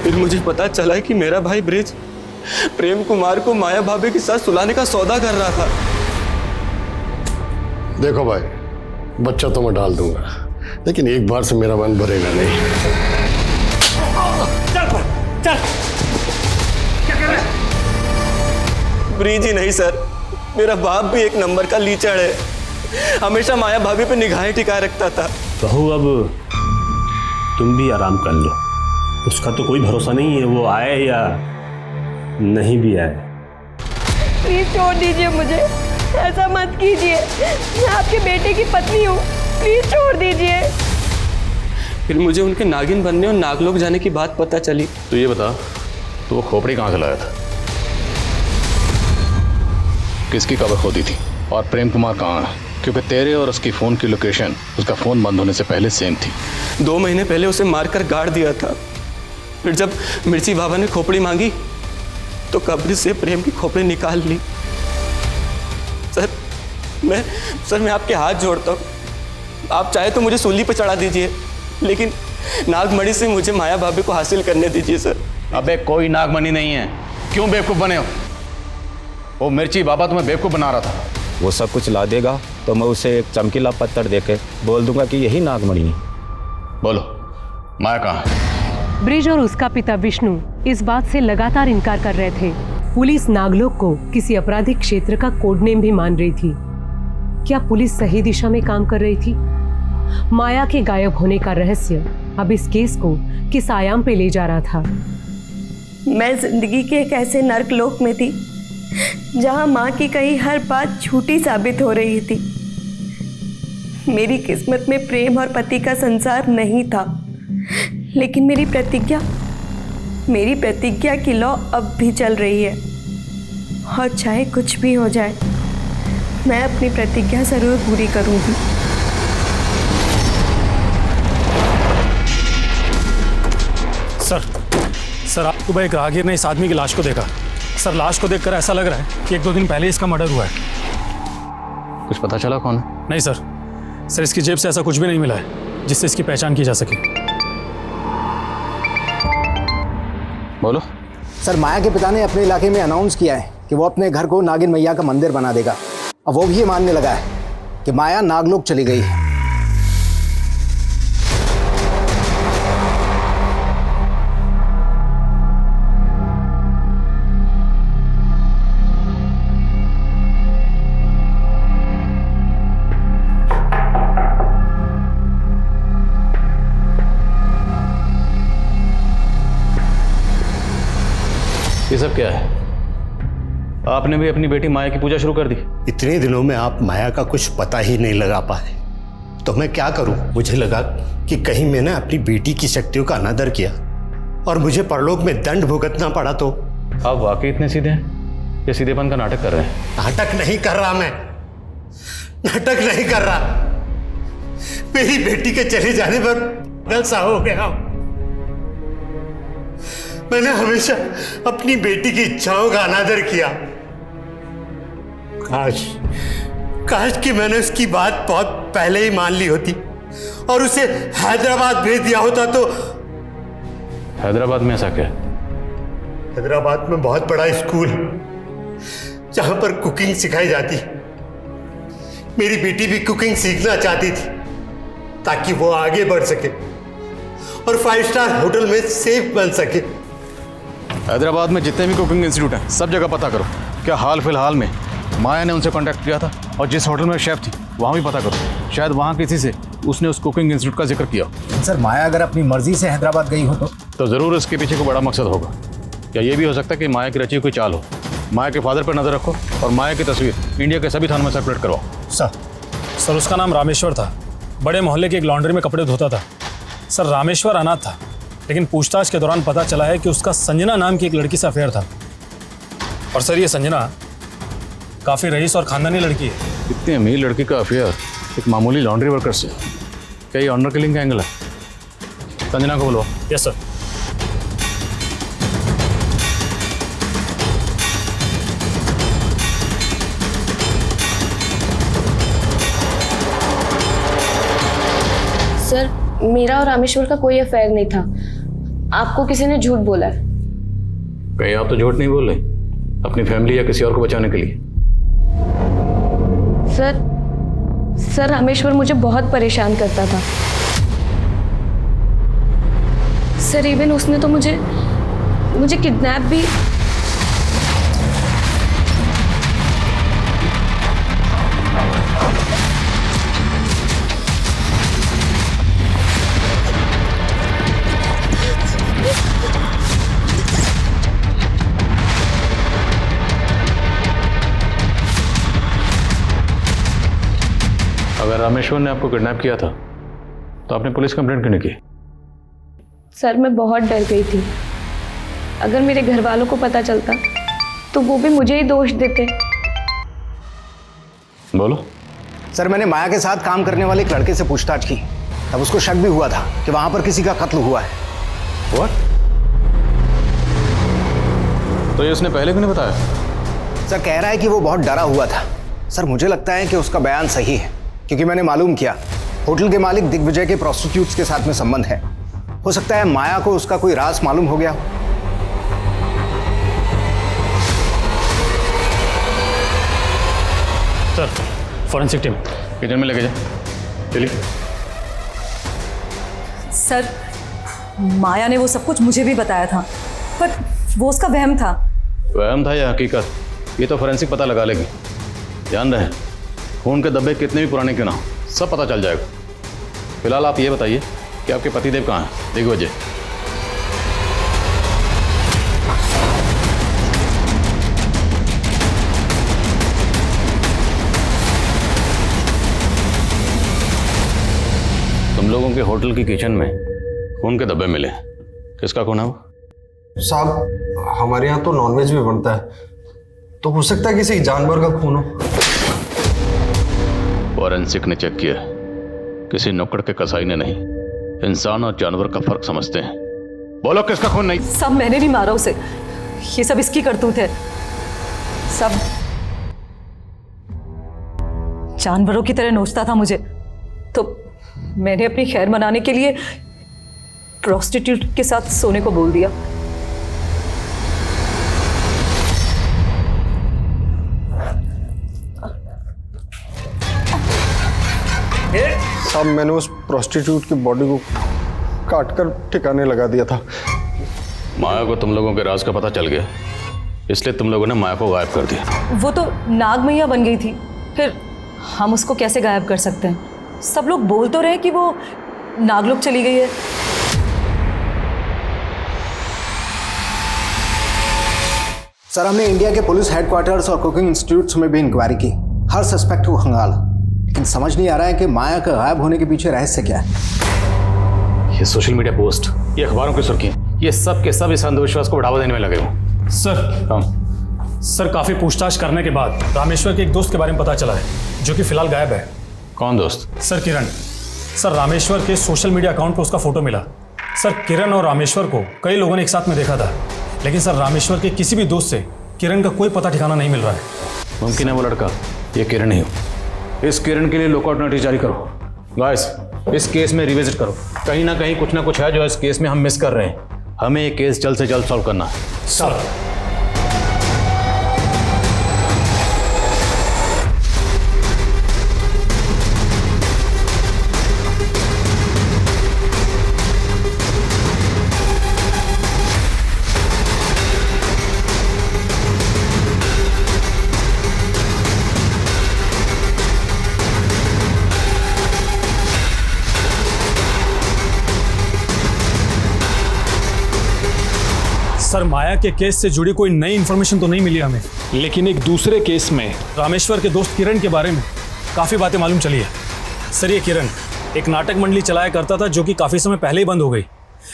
फिर मुझे पता चला कि मेरा भाई ब्रिज प्रेम कुमार को माया भाभी के साथ सुलाने का सौदा कर रहा था। देखो भाई, बच्चा तो मैं डाल दूंगा, लेकिन एक बार से मेरा मन भरेगा नहीं। चल क्या कर रहे हैं? ब्रिज ही नहीं सर, मेरा बाप भी एक नंबर का लीचड़ है। हमेशा माया भाभी पे निगाहें टिकाए रखता था। बहू अब तुम भी आराम कर लो, उसका तो कोई भरोसा नहीं है, वो आए या नहीं भी आए। प्लीज छोड़ दीजिए मुझे, ऐसा मत कीजिए। मैं आपके बेटे की पत्नी हूँ, प्लीज छोड़ दीजिए। फिर मुझे उनके नागिन बनने और नागलोक जाने की बात पता चली। तो ये बता, तो वो खोपड़ी कहाँ से लाया था? किसकी कबर खोदी थी? और प्रेम कुमार कहाँ है? क्योंकि तेरे और उसकी फ़ोन की लोकेशन उसका फ़ोन बंद होने से पहले सेम थी। 2 महीने पहले उसे मारकर गाड़ दिया था। फिर जब मिर्ची बाबा ने खोपड़ी मांगी तो कब्र से प्रेम की खोपड़ी निकाल ली। सर मैं आपके हाथ जोड़ता हूँ, आप चाहे तो मुझे सूली पर चढ़ा दीजिए, लेकिन नागमणि से मुझे माया भाभी को हासिल करने दीजिए सर। अबे कोई नागमणि नहीं है, क्यों बेवकूफ़ बने हो? वो मिर्ची बाबा तुम्हें बेवकूफ़ बना रहा था। वो सब कुछ ला देगा तो मैं उसे एक चमकीला पत्थर देके बोल दूंगा कि यही नागमणि है। बोलो, माया कहाँ है? ब्रिज और उसका पिता विष्णु इस बात से लगातार इनकार कर रहे थे। पुलिस नागलोक को किसी आपराधिक क्षेत्र का कोड नेम भी मान रही थी। क्या पुलिस सही दिशा में काम कर रही थी? माया के गायब होने का रहस्य अब इस केस को किस आयाम पे ले जा रहा था? मैं जिंदगी के एक ऐसे नर्क लोक में थी जहां माँ की कही हर बात झूठी साबित हो रही थी। मेरी किस्मत में प्रेम और पति का संसार नहीं था, लेकिन मेरी प्रतिज्ञा की लौ अब भी चल रही है। और चाहे कुछ भी हो जाए, मैं अपनी प्रतिज्ञा जरूर पूरी करूंगी। सर आपको भाई एक राहगीर ने इस आदमी की लाश को देखा। सर लाश को देखकर ऐसा लग रहा है कि 1-2 दिन पहले इसका मर्डर हुआ है। कुछ पता चला कौन है? नहीं सर इसकी जेब से ऐसा कुछ भी नहीं मिला है जिससे इसकी पहचान की जा सके। बोलो। सर माया के पिता ने अपने इलाके में अनाउंस किया है कि वो अपने घर को नागिन मैया का मंदिर बना देगा। अब वो भी ये मानने लगा है कि माया नागलोक चली गई है। ये सब क्या है? आपने भी अपनी बेटी माया की पूजा शुरू कर दी? इतने दिनों में आप माया का कुछ पता ही नहीं लगा पाए, तो मैं क्या करूं? मुझे लगा कि कहीं मैंने अपनी बेटी की शक्तियों का अनादर किया और मुझे परलोक में दंड भुगतना पड़ा तो। आप वाकई इतने सीधे हैं? ये सीधेपन का नाटक कर रहे हैं? नाटक नहीं कर रहा मैं, नाटक नहीं कर रहा। मेरी बेटी के चले जाने पर पागल सा हो गया। मैंने हमेशा अपनी बेटी की इच्छाओं का अनादर किया। काश कि मैंने उसकी बात बहुत पहले ही मान ली होती और उसे हैदराबाद भेज दिया होता। तो हैदराबाद में ऐसा क्या? हैदराबाद में बहुत बड़ा स्कूल जहां पर कुकिंग सिखाई जाती। मेरी बेटी भी कुकिंग सीखना चाहती थी ताकि वो आगे बढ़ सके और 5 स्टार होटल में सेफ बन सके। हैदराबाद में जितने भी कुकिंग इंस्टीट्यूट हैं सब जगह पता करो। क्या हाल फिलहाल में माया ने उनसे कांटेक्ट किया था? और जिस होटल में शेफ थी वहाँ भी पता करो, शायद वहाँ किसी से उसने उस कुकिंग इंस्टीट्यूट का जिक्र किया। सर माया अगर अपनी मर्जी से हैदराबाद गई हो तो ज़रूर इसके पीछे कोई बड़ा मकसद होगा। या ये भी हो सकता है कि माया की रची कोई चाल हो। माया के फादर पर नज़र रखो और माया की तस्वीर इंडिया के सभी थानों में सर्कुलेट करवाओ। सर उसका नाम रामेश्वर था, बड़े मोहल्ले की एक लॉन्ड्री में कपड़े धोता था। सर रामेश्वर अनाथ था, लेकिन पूछताछ के दौरान पता चला है कि उसका संजना नाम की एक लड़की से अफेयर था। और सर ये संजना काफ़ी रईस और खानदानी लड़की है। इतनी अमीर लड़की का अफेयर एक मामूली लॉन्ड्री वर्कर से, क्या ये ऑनर किलिंग का एंगल है? संजना को बोलो। Yes sir. सर मेरा और रामेश्वर का कोई अफेयर नहीं था, आपको किसी ने झूठ बोला है। कहीं आप तो झूठ नहीं बोल रहे अपनी फैमिली या किसी और को बचाने के लिए? सर रामेश्वर मुझे बहुत परेशान करता था। सर इवन उसने तो मुझे किडनैप भी। अगर रामेश्वर ने आपको किडनैप किया था तो आपने पुलिस कंप्लेंट क्यों नहीं की? सर मैं बहुत डर गई थी, अगर मेरे घर वालों को पता चलता तो वो भी मुझे ही दोष देते। बोलो। सर मैंने माया के साथ काम करने वाले एक लड़के से पूछताछ की, तब उसको शक भी हुआ था कि वहां पर किसी का कत्ल हुआ है। What? तो ये उसने पहले क्यों नहीं बताया? सर कह रहा है कि वो बहुत डरा हुआ था। सर मुझे लगता है कि उसका बयान सही है, क्योंकि मैंने मालूम किया होटल के मालिक दिग्विजय के प्रोस्टिट्यूट्स के साथ में संबंध है। हो सकता है माया को उसका कोई राज मालूम हो गया हो। सर फॉरेंसिक टीम किचन में लेके जा। चलिए। सर माया ने वो सब कुछ मुझे भी बताया था, पर वो उसका वहम था। वहम था या हकीकत, ये तो फोरेंसिक पता लगा लेगी। ध्यान रहे खून के धब्बे कितने भी पुराने क्यों ना हो, सब पता चल जाएगा। फिलहाल आप ये बताइए कि आपके पतिदेव कहाँ हैं? दिग्विजय। तुम लोगों के होटल की किचन में खून के धब्बे मिले, किसका खून है वो? साहब हमारे यहाँ तो नॉनवेज भी बनता है, तो हो सकता है किसी जानवर का खून हो। फॉरेंसिक ने चेक किया, किसी नुक्कड़ के कसाई ने नहीं। इंसान और जानवर का फर्क समझते हैं। बोलो किसका खून? नहीं। सब मैंने नहीं मारा उसे, ये सब इसकी करतूत है। सब जानवरों की तरह नोचता था मुझे, तो मैंने अपनी खैर मनाने के लिए प्रोस्टिट्यूट के साथ सोने को बोल दिया। साहब मैंने उस प्रोस्टिट्यूट की बॉडी को काटकर ठिकाने लगा दिया था। माया को तुम लोगों के राज का पता चल गया, इसलिए तुम लोगों ने माया को गायब कर दिया। वो तो नाग मैया बन गई थी, फिर हम उसको कैसे गायब कर सकते हैं? सब लोग बोल तो रहे कि वो नागलोक चली गई है। सर हमने इंडिया के पुलिस हेडक्वार्टर्स और कुकिंग इंस्टीट्यूट्स में भी इंक्वायरी की, हर सस्पेक्ट को खंगाला, लेकिन समझ नहीं आ रहा है कि माया का गायब होने के पीछे रहस्य क्या है। ये सोशल मीडिया पोस्ट, ये अखबारों की सुर्खियां, ये सब के सब इस अंधविश्वास को बढ़ावा देने में लगे हुए। सर काफी पूछताछ करने के बाद रामेश्वर के एक दोस्त के बारे में पता चला है, जो कि फिलहाल गायब है। कौन दोस्त? सर किरण। सर रामेश्वर के सोशल मीडिया अकाउंट पर उसका फोटो मिला। सर किरण और रामेश्वर को कई लोगों ने एक साथ में देखा था, लेकिन सर रामेश्वर के किसी भी दोस्त से किरण का कोई पता ठिकाना नहीं मिल रहा है। मुमकिन है वो लड़का ये किरण ही हो। इस किरण के लिए लुकआउट नोटिस जारी करो। गाइस इस केस में रिविजिट करो, कहीं ना कहीं कुछ ना कुछ है जो इस केस में हम मिस कर रहे हैं। हमें ये केस जल्द से जल्द सॉल्व करना है। सर सर, माया के केस से जुड़ी कोई नई इन्फॉर्मेशन तो नहीं मिली हमें, लेकिन एक दूसरे केस में रामेश्वर के दोस्त किरण के बारे में काफ़ी बातें मालूम चली है। सर, ये किरण एक नाटक मंडली चलाया करता था जो कि काफ़ी समय पहले ही बंद हो गई,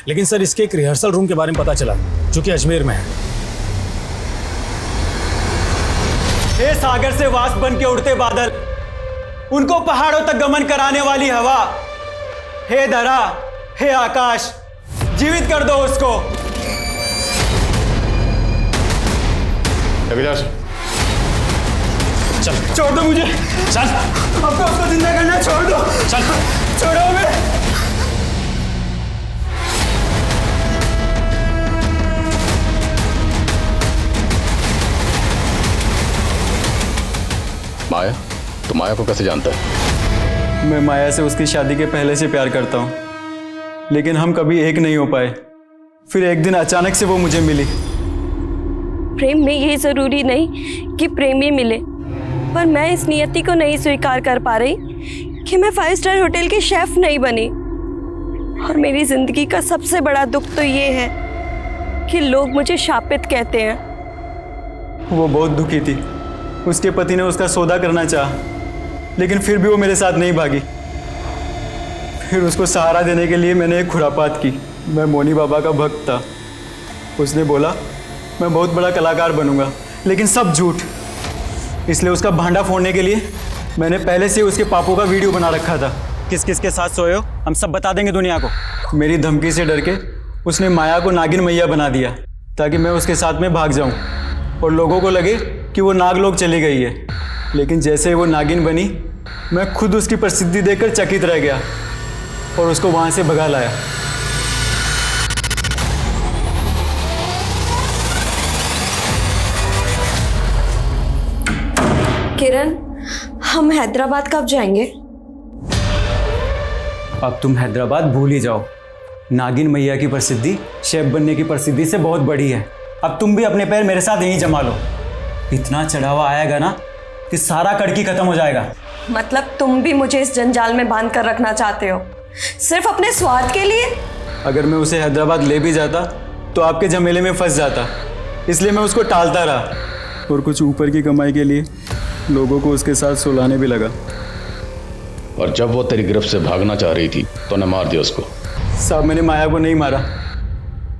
लेकिन सर इसके एक रिहर्सल रूम के बारे में पता चला जो कि अजमेर में है। हे सागर से वाष्प बन के उड़ते बादल, उनको पहाड़ों तक गमन कराने वाली हवा, हे धरा, हे आकाश, जीवित कर दो उसको। अभिलाष, चल, छोड़ दो मुझे, चल, आपको उसको जिंदा करना है, छोड़ दो, चल, छोड़ो हमें। माया, तो माया को कैसे जानता है? मैं माया से उसकी शादी के पहले से प्यार करता हूँ, लेकिन हम कभी एक नहीं हो पाए। फिर एक दिन अचानक से वो मुझे मिली। प्रेम में ये जरूरी नहीं कि प्रेमी मिले, पर मैं इस नियति को नहीं स्वीकार कर पा रही कि मैं 5 स्टार होटल की शेफ नहीं बनी। और मेरी जिंदगी का सबसे बड़ा दुख तो ये है कि लोग मुझे शापित कहते हैं। वो बहुत दुखी थी। उसके पति ने उसका सौदा करना चाहा, लेकिन फिर भी वो मेरे साथ नहीं भागी। फिर उसको सहारा देने के लिए मैंने एक खुरापात की। मैं मोनी बाबा का भक्त था। उसने बोला मैं बहुत बड़ा कलाकार बनूंगा, लेकिन सब झूठ। इसलिए उसका भांडा फोड़ने के लिए मैंने पहले से उसके पापों का वीडियो बना रखा था। किस किस के साथ सोए हो हम सब बता देंगे दुनिया को। मेरी धमकी से डर के उसने माया को नागिन मैया बना दिया ताकि मैं उसके साथ में भाग जाऊं और लोगों को लगे कि वो नागलोक चली गई है। लेकिन जैसे ही वो नागिन बनी, मैं खुद उसकी प्रसिद्धि देखकर चकित रह गया और उसको वहां से भगा लाया। किरण, हम हैदराबाद कब जाएंगे? अब तुम हैदराबाद भूल ही जाओ। नागिन मैया की प्रसिद्धि शेफ बनने की प्रसिद्धि से बहुत बड़ी है। अब तुम भी अपने पैर मेरे साथ यहीं जमा लो। इतना चढ़ावा आएगा ना कि सारा कड़की खत्म हो जाएगा। मतलब तुम भी मुझे इस जंजाल में बांध कर रखना चाहते हो, सिर्फ अपने स्वार्थ के लिए? अगर मैं उसे हैदराबाद ले भी जाता तो आपके झमेले में फंस जाता, इसलिए मैं उसको टालता रहा और कुछ ऊपर की कमाई के लिए लोगों को उसके साथ सुलाने भी लगा। और जब वो तेरी गिरफ्त से भागना चाह रही थी तो ने मार दिया उसको। साहब, मैंने माया को नहीं मारा,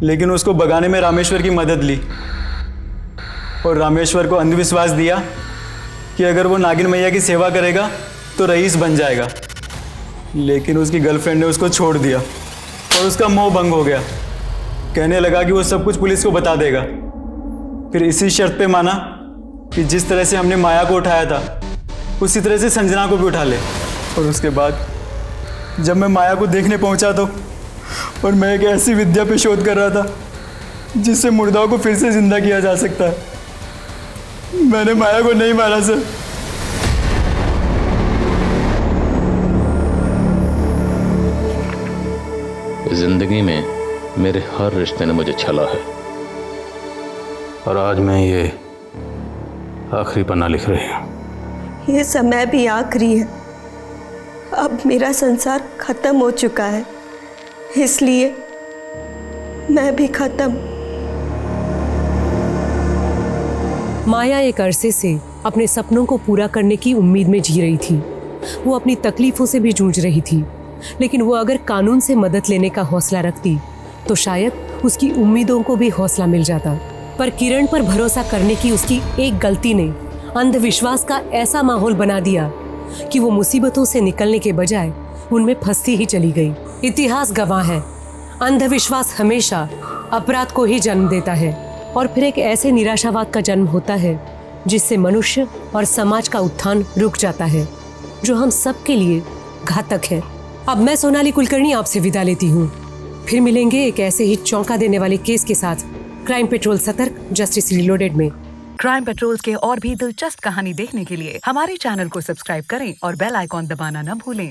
लेकिन उसको भगाने में रामेश्वर की मदद ली और रामेश्वर को अंधविश्वास दिया कि अगर वो नागिन मैया की सेवा करेगा तो रईस बन जाएगा। लेकिन उसकी गर्लफ्रेंड ने उसको छोड़ दिया और उसका मोह भंग हो गया। कहने लगा कि वो सब कुछ पुलिस को बता देगा। फिर इसी शर्त पे माना कि जिस तरह से हमने माया को उठाया था उसी तरह से संजना को भी उठा ले। और उसके बाद जब मैं माया को देखने पहुंचा तो और मैं एक ऐसी विद्या पे शोध कर रहा था जिससे मुर्दाओं को फिर से जिंदा किया जा सकता है। मैंने माया को नहीं मारा सर। जिंदगी में मेरे हर रिश्ते ने मुझे छला है और आज मैं ये आखिरी पन्ना लिख रही हूँ। ये समय भी आखिरी है। अब मेरा संसार खत्म हो चुका है, इसलिए मैं भी खत्म। माया एक अरसे से अपने सपनों को पूरा करने की उम्मीद में जी रही थी। वो अपनी तकलीफों से भी जूझ रही थी, लेकिन वो अगर कानून से मदद लेने का हौसला रखती तो शायद उसकी उम्मीदों को भी हौसला मिल जाता। पर किरण पर भरोसा करने की उसकी एक गलती ने अंधविश्वास का ऐसा माहौल बना दिया कि वो मुसीबतों से निकलने के बजाय उनमें फंसती ही चली गई। इतिहास गवाह है, अंधविश्वास हमेशा अपराध को ही जन्म देता है और फिर एक ऐसे निराशावाद का जन्म होता है जिससे मनुष्य और समाज का उत्थान रुक जाता है, जो हम सबके लिए घातक है। अब मैं सोनाली कुलकर्णी आपसे विदा लेती हूँ। फिर मिलेंगे एक ऐसे ही चौंका देने वाले केस के साथ क्राइम पेट्रोल सतर्क जस्टिस रीलोडेड में। क्राइम पेट्रोल के और भी दिलचस्प कहानी देखने के लिए हमारे चैनल को सब्सक्राइब करें और बेल आइकॉन दबाना न भूलें।